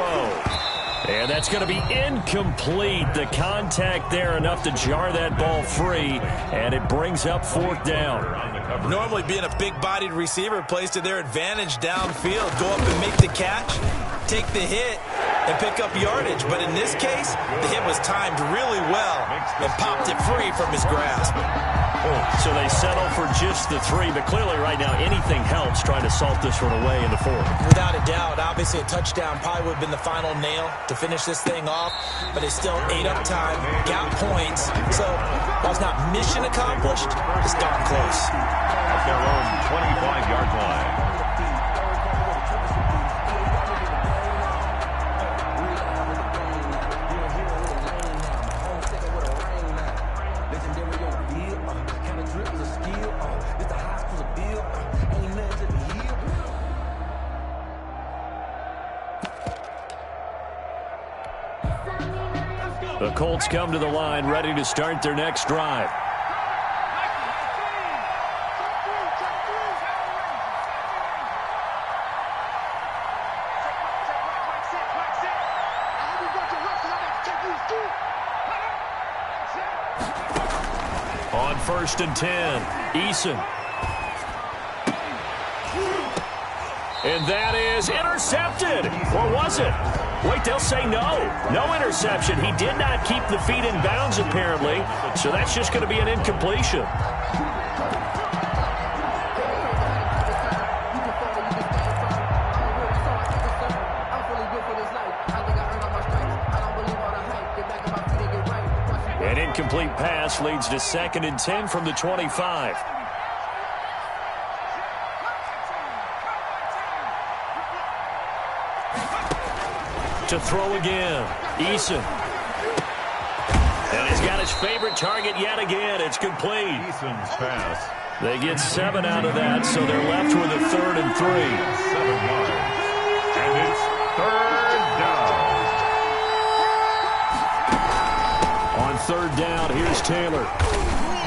And that's going to be incomplete. The contact there enough to jar that ball free. And it brings up 4th down.
Normally being a big-bodied receiver plays to their advantage downfield. Go up and make the catch, take the hit, and pick up yardage. But in this case, the hit was timed really well and popped it free from his grasp.
So they settle for just the 3, but clearly right now anything helps trying to salt this one away in the 4th.
Without a doubt, obviously a touchdown probably would have been the final nail to finish this thing off, but it's still ate up time, got points, so while it's not mission accomplished, it's darn close.
At their own 25-yard line.
The Colts come to the line, ready to start their next drive. On 1st and 10, Eason. And that is intercepted. Or was it? Wait, they'll say no. No interception. He did not keep the feet in bounds, apparently. So that's just going to be an incompletion. An incomplete pass leads to 2nd and 10 from the 25. To throw again, Eason. And he's got his favorite target yet again. It's complete.
Eason's pass.
They get 7 out of that, so they're left with a 3rd and 3.
7 yards. And it's 3rd down.
On 3rd down, here's Taylor.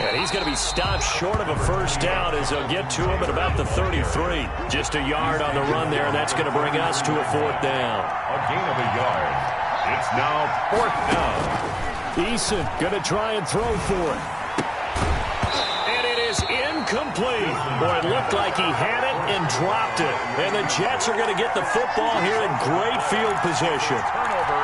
And he's going to be stopped short of a 1st down as they'll get to him at about the 33. Just a yard on the run there, and that's going to bring us to a 4th down.
A gain of a yard. It's now 4th down.
Eason going to try and throw for it. And it is incomplete. Boy, it looked like he had it and dropped it. And the Jets are going to get the football here in great field position.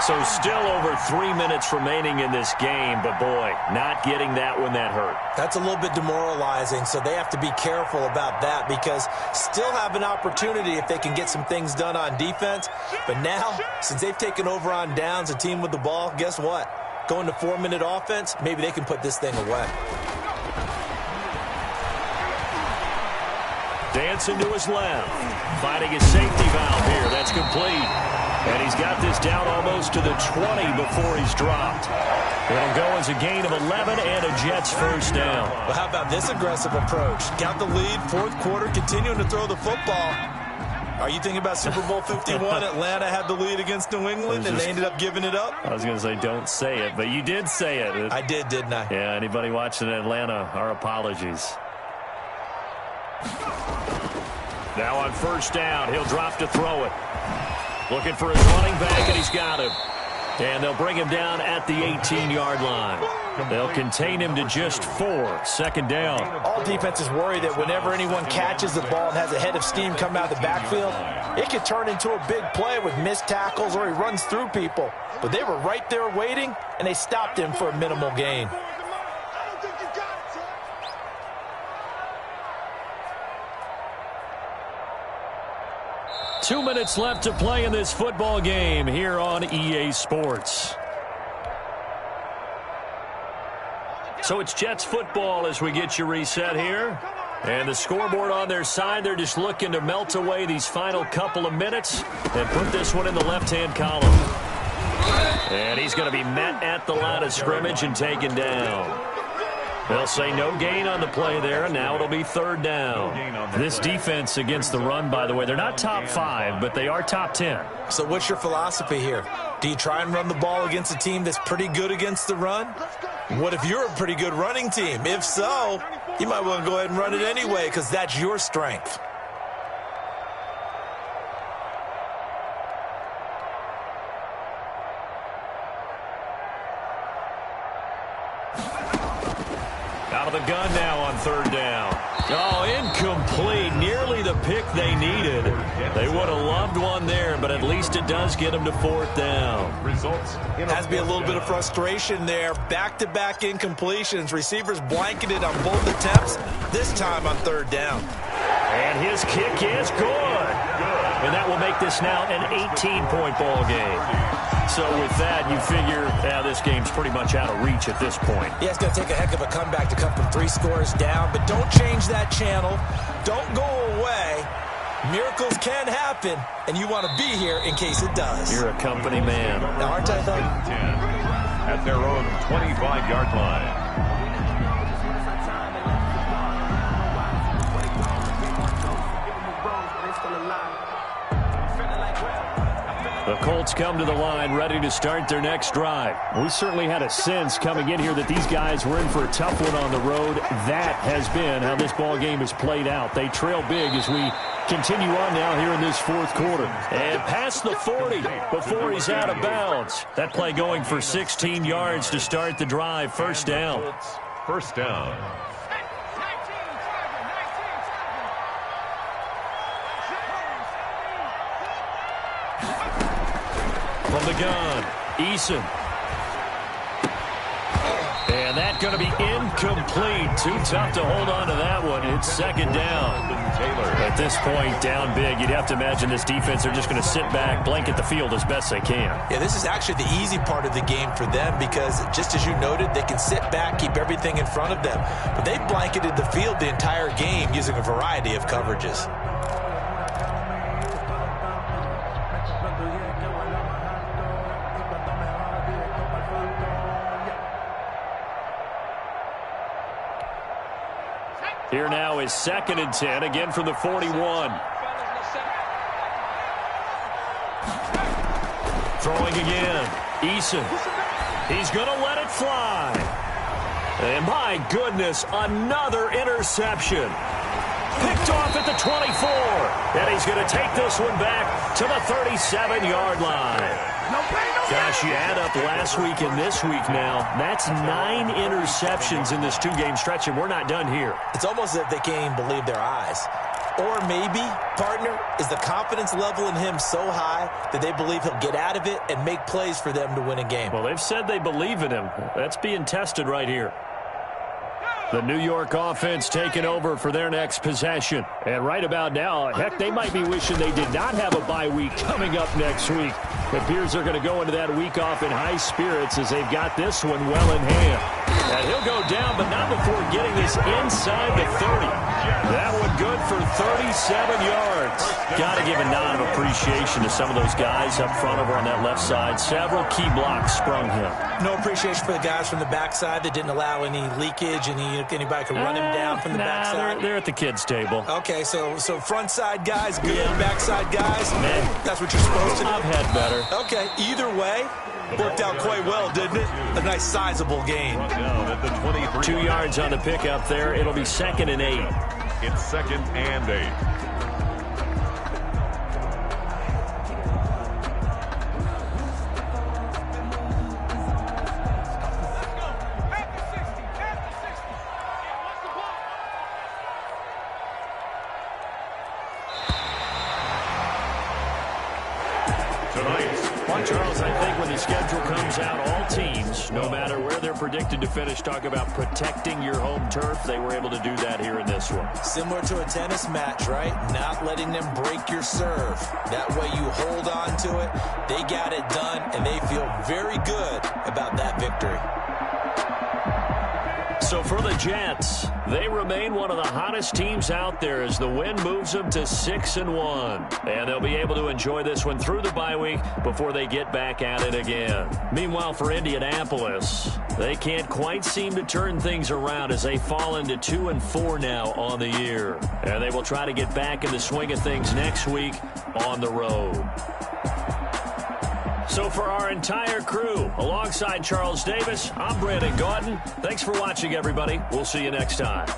So still over 3 minutes remaining in this game, but boy, not getting that when that hurt.
That's a little bit demoralizing, so they have to be careful about that because still have an opportunity if they can get some things done on defense. But now, since they've taken over on downs, a team with the ball, guess what? Going to 4-minute offense, maybe they can put this thing away.
Dancing to his left. Finding his safety valve here. That's complete. And he's got this down almost to the 20 before he's dropped. It'll go as a gain of 11 and a Jets 1st down.
Well, how about this aggressive approach? Got the lead, 4th quarter, continuing to throw the football. Are you thinking about Super Bowl 51? Atlanta had the lead against New England, and they ended up giving it up?
I was going to say don't say it, but you did say it.
I did, didn't I?
Yeah, anybody watching Atlanta, our apologies. Now on 1st down, he'll drop to throw it. Looking for his running back, and he's got him. And they'll bring him down at the 18-yard line. They'll contain him to just 4. 2nd down.
All defenses worry that whenever anyone catches the ball and has a head of steam come out of the backfield, it could turn into a big play with missed tackles or he runs through people. But they were right there waiting, and they stopped him for a minimal gain.
2 minutes left to play in this football game here on EA Sports. So it's Jets football as we get you reset here. And the scoreboard on their side, they're just looking to melt away these final couple of minutes and put this one in the left-hand column. And he's going to be met at the line of scrimmage and taken down. They'll say no gain on the play there, and now it'll be 3rd down. This defense against the run, by the way, they're not top 5, but they are top 10.
So what's your philosophy here? Do you try and run the ball against a team that's pretty good against the run? What if you're a pretty good running team? If so, you might want to go ahead and run it anyway because that's your strength.
Out of the gun now on 3rd down. Oh, incomplete. Nearly the pick they needed. They would have loved one there, but at least it does get them to 4th down.
Results.
Has to be a little bit of frustration there. Back-to-back incompletions. Receivers blanketed on both attempts, this time on 3rd down.
And his kick is good. And that will make this now an 18-point ball game. So with that, you figure this game's pretty much out of reach at this point.
Yeah, it's going to take a heck of a comeback to come from 3 scores down, but don't change that channel. Don't go away. Miracles can happen, and you want to be here in case it does.
You're a company man.
Now, aren't I, though?
10 at their own 25-yard line.
The Colts come to the line ready to start their next drive.
We certainly had a sense coming in here that these guys were in for a tough one on the road. That has been how this ball game has played out. They trail big as we continue on now here in this fourth quarter.
And past the 40 before he's out of bounds. That play going for 16 yards to start the drive. First down.
First down.
From the gun, Eason. And that's going to be incomplete. Too tough to hold on to that one. It's second down. Taylor. At this point, down big. You'd have to imagine this defense, they're just going to sit back, blanket the field as best they can.
Yeah, this is actually the easy part of the game for them because, just as you noted, they can sit back, keep everything in front of them. But they blanketed the field the entire game using a variety of coverages.
Here now is 2nd and 10, again from the 41. Throwing again. Eason. He's going to let it fly. And my goodness, another interception. Picked off at the 24. And he's going to take this one back to the 37-yard line. Gosh, you add up last week and this week now, that's 9 interceptions in this two-game stretch, and we're not done here.
It's almost as if they can't even believe their eyes. Or maybe, partner, is the confidence level in him so high that they believe he'll get out of it and make plays for them to win a game.
Well, they've said they believe in him. That's being tested right here. The New York offense taking over for their next possession. And right about now, heck, they might be wishing they did not have a bye week coming up next week. It appears they're going to go into that week off in high spirits as they've got this one well in hand. And he'll go down, but not before getting this inside the 30. That one good for 37 yards. Got to give a nod of appreciation to some of those guys up front over on that left side. Several key blocks sprung him.
No appreciation for the guys from the backside that didn't allow any leakage, and anybody could run him down from the backside.
They're at the kids' table.
Okay, so front side guys good, backside guys, that's what you're supposed to do.
I've had better.
Okay, either way, worked out quite well, didn't it? A nice sizable gain.
2 yards on the pickup there. It'll be 2nd and 8.
It's 2nd and 8.
Charles, I think when the schedule comes out, all teams, no matter where they're predicted to finish, talk about protecting your home turf. They were able to do that here in this one.
Similar to a tennis match, right? Not letting them break your serve. That way you hold on to it. They got it done, and they feel very good about that victory.
So for the Jets, they remain one of the hottest teams out there as the win moves them to 6-1. And they'll be able to enjoy this one through the bye week before they get back at it again. Meanwhile, for Indianapolis, they can't quite seem to turn things around as they fall into 2-4 now on the year. And they will try to get back in the swing of things next week on the road. So for our entire crew, alongside Charles Davis, I'm Brandon Gaudin. Thanks for watching, everybody. We'll see you next time.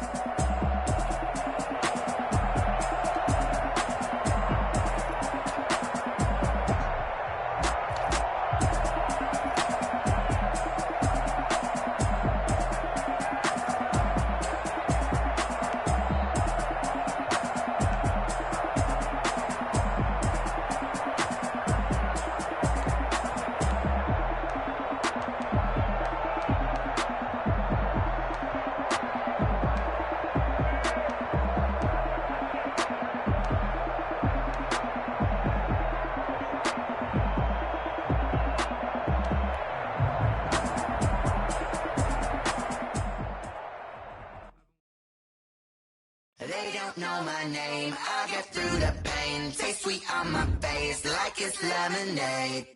Know my name, I'll get through the pain. Taste sweet on my face like it's lemonade.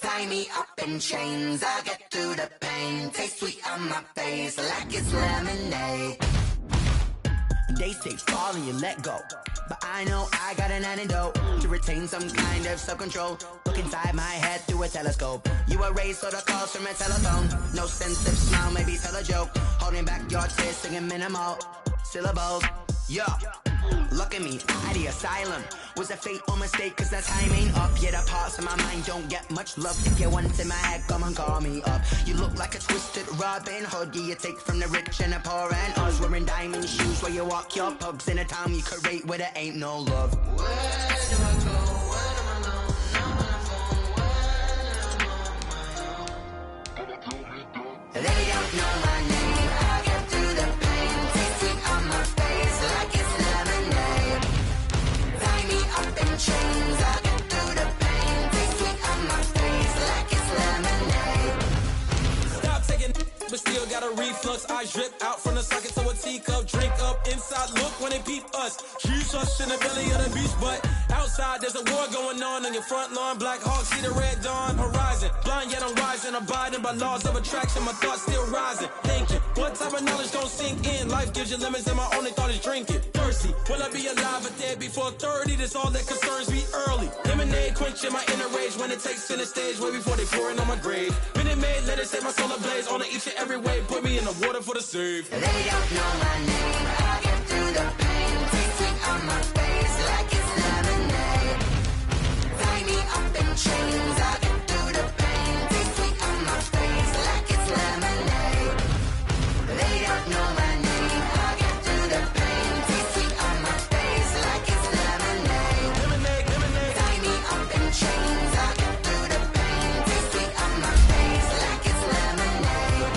Tie me up in chains, I'll get through the pain. Taste sweet on my face like it's lemonade. They say fall and you let go, but I know I got an antidote to retain some kind of self-control. Look inside my head through a telescope. You erase all the calls from a telephone. No sense of smile, maybe tell a joke. Holding back your tears, singing minimal syllables. Yeah, look at me, at the asylum. Was a fate or mistake, cause that's timing up. Yeah, the parts of my mind don't get much love. If you want in my head, come and call me up. You look like a twisted Robin Hood. Yeah, you take from the rich and the poor and us. Wearing diamond shoes while you walk your pugs in a town you could rate where there ain't no love. Where do I go? Where do I know? Now when I'm phone, when I'm on my own. They don't know my name. I get through the pain. Taste sweet on my face like it's lemonade. Tie me up in chains. I get through the pain. Taste sweet on my face like it's lemonade.
Stop taking, but still got a reflux. I drip out from the socket to a teacup. Drink up inside. Look when they peep us. Shoes us in the belly of the beach, but outside there's a war going on your front lawn. Black Hawk see the red dawn horizon. Blind yet I'm rising, abiding by laws of attraction. My thoughts still rising. Thinking, what type of knowledge don't sink in? Life gives you limits, and my only thought is drinking. Thirsty, will I be alive or dead before 30? That's all that concerns me early. Lemonade quenching my inner rage when it takes center stage, way before they pour it on my grave. Minute Maid, let it set my soul ablaze. On each and every way, put me in the water for the save.
They don't know my name. I get through the pain. Taste sweet on my face like it's lemonade. Tie me up in chains. I get through the pain. Taste sweet on my face like it's lemonade. They don't know my name. I get through the pain. Taste sweet on my face like it's lemonade.
Lemonade, lemonade.
Tie me up in chains. I get through the pain. Taste sweet on my face like it's lemonade.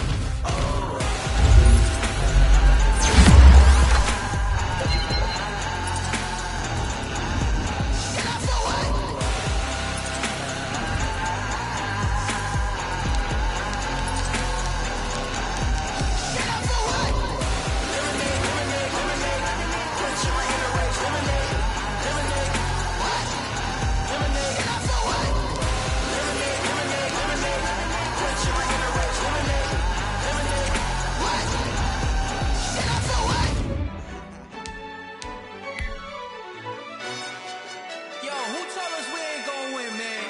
Yo, who told us we ain't gonna win, man?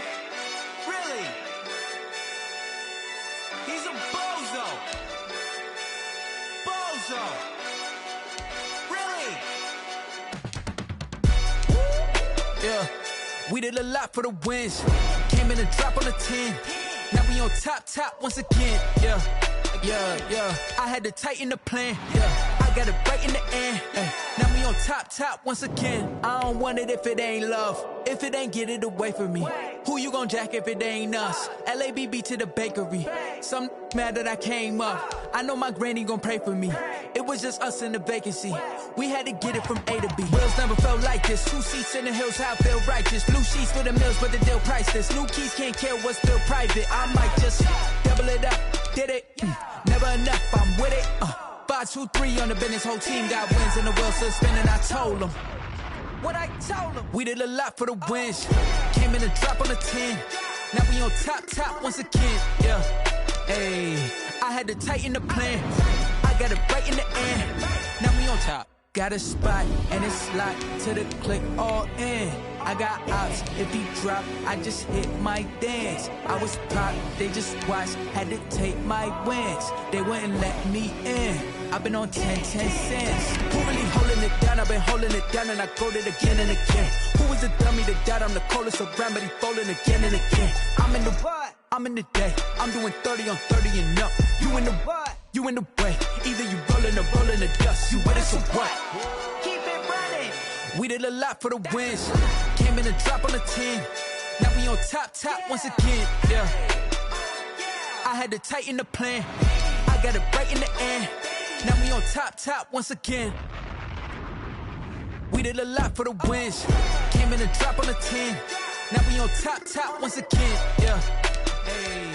Really? He's a bozo. Bozo. Really? Yeah, we did a lot for the wins. Came in a drop on the 10. Now we on top once again. Yeah. I had to tighten the plan. Yeah, I got it right in the end. Now we on top once again. I don't want it if it ain't love. If it ain't, get it away from me. Who you gon' jack if it ain't us? LABB to the bakery. Some mad that I came up. I know my granny gon' pray for me. It was just us in the vacancy. We had to get it from A to B. Wheels never felt like this. 2 seats in the hills, how I feel righteous. Blue sheets for the mills, but the deal priceless. New keys can't care what's still private. I might just double it up. Did it? Never enough, I'm with it. 5, 2, 3 on the business. Whole team got wins and the wheels still spinning. I told them what I told them. We did a lot for the wins. Came in a drop on the 10. Now we on top once again. Yeah, hey, I had to tighten the plan. I got it right in the end. Now we on top. Got a spot and it's locked to the click all in. I got ops, if he drop, I just hit my dance. I was pop, they just watched, had to take my wins. They wouldn't let me in. I've been on 10 cents. Who really holding it down? I've been holding it down and I go it again and again. Who was the dummy that died? I'm the coldest around, but he falling again and again. I'm in the what? I'm in the day. I'm doing 30 on 30 and up. You in the what? You in the way. Either you rolling or rolling the dust. You with it, so what? Keep it running. We did a lot for the wins. Came in a drop on the 10. Now we on top once again. Yeah. I had to tighten the plan. I got it right in the end. Now we on top once again. We did a lot for the wins. Came in a drop on the 10. Now we on top once again. Yeah. Hey,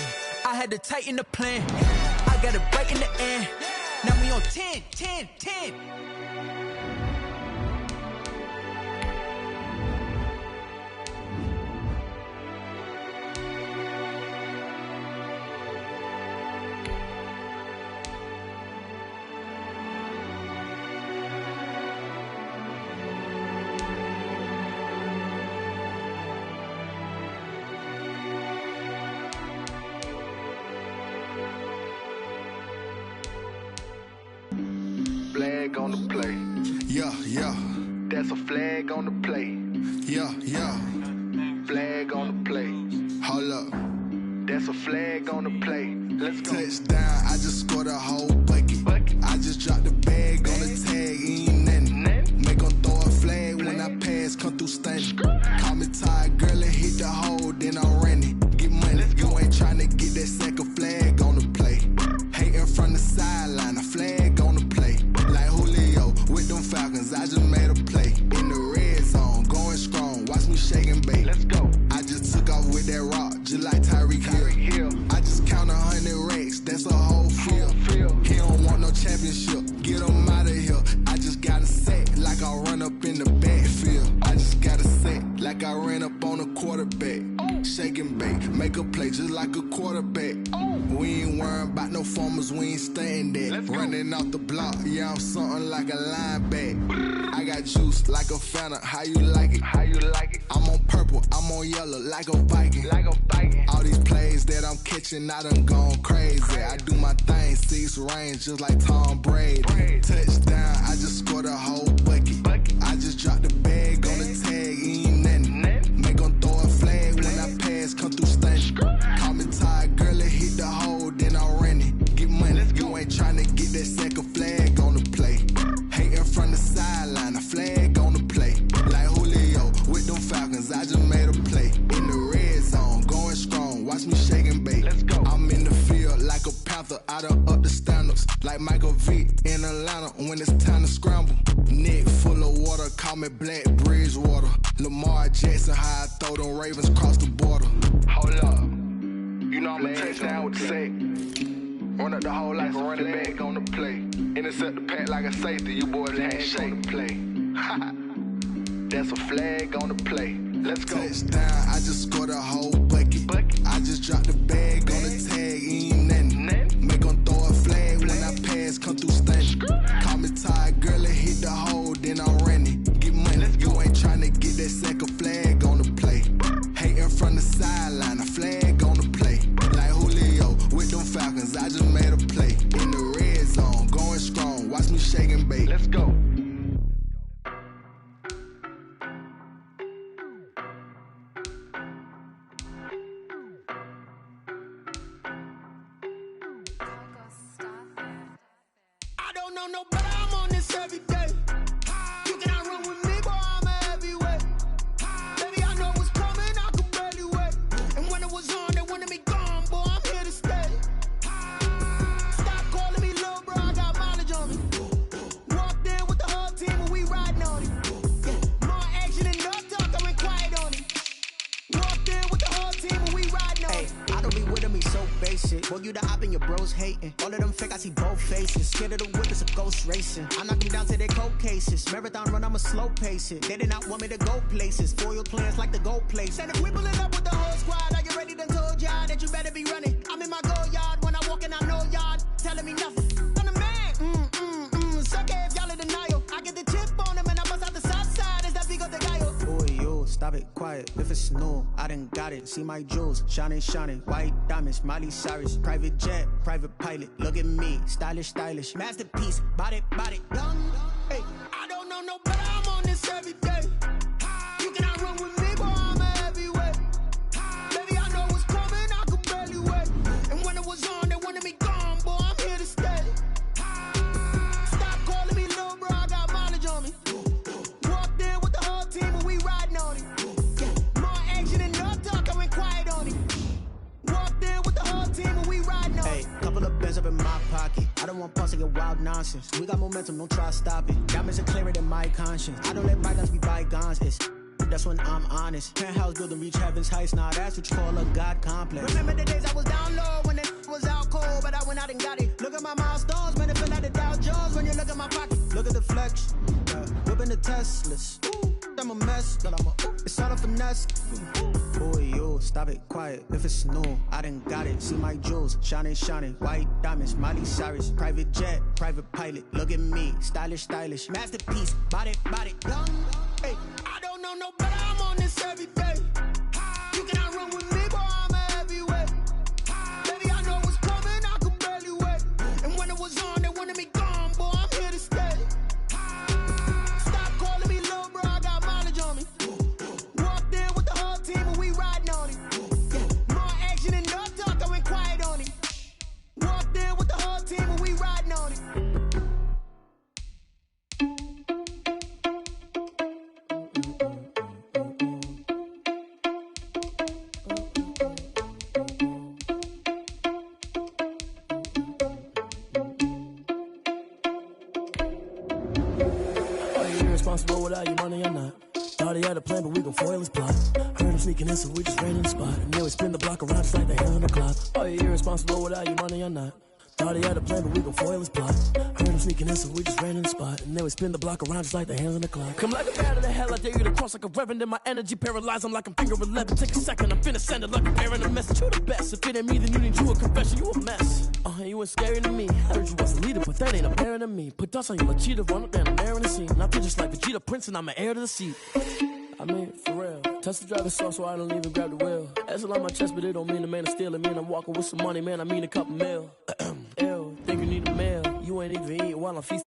I had to tighten the plan. I got it right in the end. Now we on 10.
flag on the play. Yeah, yeah. That's a flag on the play. Yeah, yeah. Flag on the play. Hold up. That's a flag on the play. Let's go. Touchdown, I just scored a whole bucket. I just dropped the bag on the tag, ain't nothing. Make them throw a flag when I pass, come through stunning. Call me tired, girl, and hit the hole, then I'm running. Get money, you ain't trying to get that second flag on the play. Hating from the sideline, a flag on the play. Like Julio with them Falcons, I just made a play. In the red zone, going strong, watch me shake and bake. Let's go. I just took off with that rock, just like Tyreek Hill. I just count 100 racks, that's a whole field. He don't want no championship, get him out of here. I just got a set, like I run up in the backfield. I just got a set, like I ran up on a quarterback. Shake and bake, make a play just like a quarterback. We ain't worrying about no formers, we ain't staying there. Running off the block, yeah, I'm something like a linebacker. I got juice like a Fanta, how you like it? How you like it? I'm on purple, I'm on yellow, like a Viking. Like a Viking. All these plays that I'm catching, I done gone crazy. I do my thing, 6 range, just like Tom Brady. Touchdown, I just scored a whole bucket. I just dropped the bag on the tag, ain't nothing. Make them throw a flag when I pass, come through stunning. Call me tired, girl, and hit the hole, then I'm running. Get money, you ain't trying to get that second flag on the play. Hating from the sideline, a flag on the play. Like Julio with them Falcons, I just made a play. In the red zone, going strong, watch me shake and bake. Let's go. I'm in the field like a Panther, I done up the standards. Like Michael Vick in Atlanta when it's time to scramble. Neck full of water, call me Black Bridgewater. Lamar Jackson, how I throw them Ravens cross the border. Hold up, you know I'm a touchdown with the sack. Run up the hole like a running back on the play. Intercept the pack like a safety, you boys handshake on the play. That's a flag on the play. Let's go. Touchdown, I just scored a whole bucket. I just dropped the bag on the tag, ain't nothing. Make them throw a flag when I pass, come through stunning. Call me tired, girl, and hit the hole, then I'm running. Get money, you ain't trying to get that second flag on the play. Hating from the sideline, a flag on the play. Like Julio with them Falcons, I just made a play. In the red zone, going strong, watch me shake and bake. Let's go.
I don't know no better, I'm on this every day. You cannot run with me, boy, I'm a heavyweight. Baby, I know what's coming, I could barely wait. And when it was on, they wanted me gone, boy, I'm here to stay. Stop calling me little bro, I got mileage on me. Walked in with the whole team and we riding on it. More action than no talk, I went quiet on it. Walked in with the whole team and we riding on it.
I don't be with them, he's so basic. Boy, you the op and your bros hating. All of them fake, I see both faces. Scared of the whip, it's a ghost racing. I knock them down to their cold cases. Marathon run, I'ma slow pace it. They did not want me to go places. Foil plans like the gold place. And if we pulling up with the whole squad, are you ready? Done told y'all that you better be running. I'm in my go yard when I walk in, I know y'all telling me nothing. I'm the man. Suck it if y'all in denial. I get the chip on them and I bust out the south side. Is that big of the guy? Boy, yo, stop it, quiet. If it's new, I done got it. See my jewels, shining, shining. White diamonds, Miley Cyrus. Private jet, private pilot. Look at me, stylish, stylish. Masterpiece, body, young.
Hey, I don't know no better, I'm on this every day. You cannot run with me, boy, I'm a heavyweight. Baby, I know what's coming, I could barely wait. And when it was on, they wanted me gone, boy, I'm here to stay. Stop calling me little bro, I got mileage on me. Walked in with the whole team and we riding on it. More action than no talk, I went quiet on it. Walked in with the whole team and we riding on it.
Hey, couple of bands up in my pocket. I don't want pause to get wild nonsense. We got momentum, don't try to stop it. Diamonds are clearer than my conscience. I don't let bygones be bygones. It's that's when I'm honest. Penthouse building reach heaven's heights. Nah, that's what you call a God complex.
Remember the days I was down low when it was out cold, but I went out and got it. Look at my milestones, man, it feel like the Dow Jones when you look at my pocket.
Look at the flex, whipping the Teslas. I'm a mess, but it's all a finesse. Boy, yo, stop it, quiet. If it's new, I done got it. See my jewels, shining, shining. White diamonds, Miley Cyrus. Private jet, private pilot. Look at me, stylish, stylish. Masterpiece, body, young.
Hey, I don't know no better, I'm on this every day. You cannot run with me, boy, I'm a heavyweight. Baby, I know what's coming, I could barely wait. And when it was on, they wanted me gone, boy, I'm here to stay.
irresponsible without your money or not. Thought he had a plan, but we gon' foil his plot. Heard him sneaking in, so we just ran in the spot. And then we spin the block around just like the hell on the clock. Are you irresponsible without your money or not? Thought he had a plan, but we gon' foil his plot. Heard him sneaking in, so we just ran in the spot. And then we spin the block around just like the hands on the clock. Come like a bat of the hell, I dare you to cross like a reverend. In my energy paralyzed, I'm like I'm finger 11. Take a second, I'm finna send it like a bearing a message. You the best, if it ain't me, then you need you a confession. You a mess. You ain't scary to me. I heard you was a leader, but that ain't apparent to me. Put dust on you like cheetah, run up down the air in the scene. And I feel just like Vegeta Prince, and I'm an heir to the seat. I mean, for real. Touch the driver's soft, so I don't even grab the wheel. That's on my chest, but it don't mean the man is stealing. Mean I'm walking with some money, man. I mean a couple mil. Ew, think you need a meal. You ain't even eating while I'm feasting.